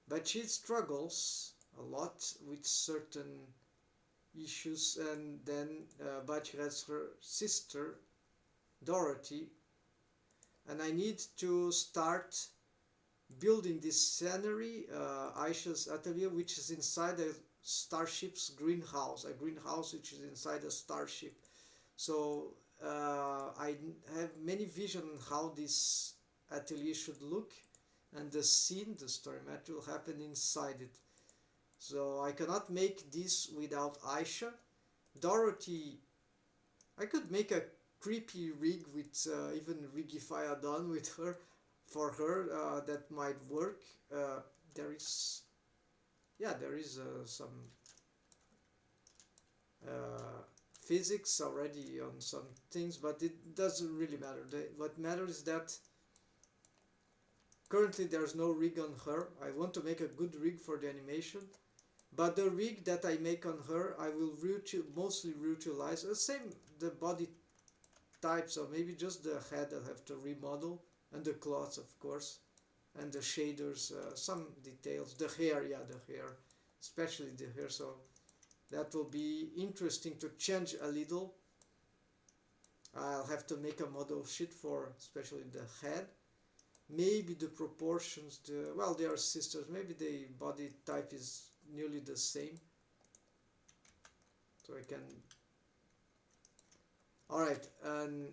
But she struggles a lot with certain issues, and then but she has her sister Dorothy, and I need to start building this scenery, Aisha's atelier, which is inside a starship's greenhouse, a greenhouse which is inside a starship. So I have many visions on how this atelier should look, and the scene, the story match will happen inside it. So I cannot make this without Aisha. Dorothy, I could make a creepy rig with even rigify add-on with her, for her, that might work. There is, yeah, there is some physics already on some things, but it doesn't really matter. What matters is that currently there's no rig on her. I want to make a good rig for the animation, but the rig that I make on her, I will mostly reutilize. Same the body type, so maybe just the head I have to remodel, and the clothes, of course, and the shaders, some details. The hair, yeah, the hair, especially the hair. So That will be interesting to change a little. I'll have to make a model sheet for especially the head. Maybe the proportions, well, they are sisters, maybe the body type is nearly the same. So I can... Alright, and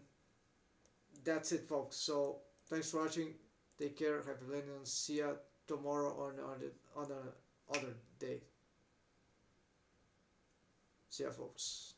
that's it, folks. So thanks for watching. Take care, happy learning, and see ya tomorrow on another day. See ya, folks.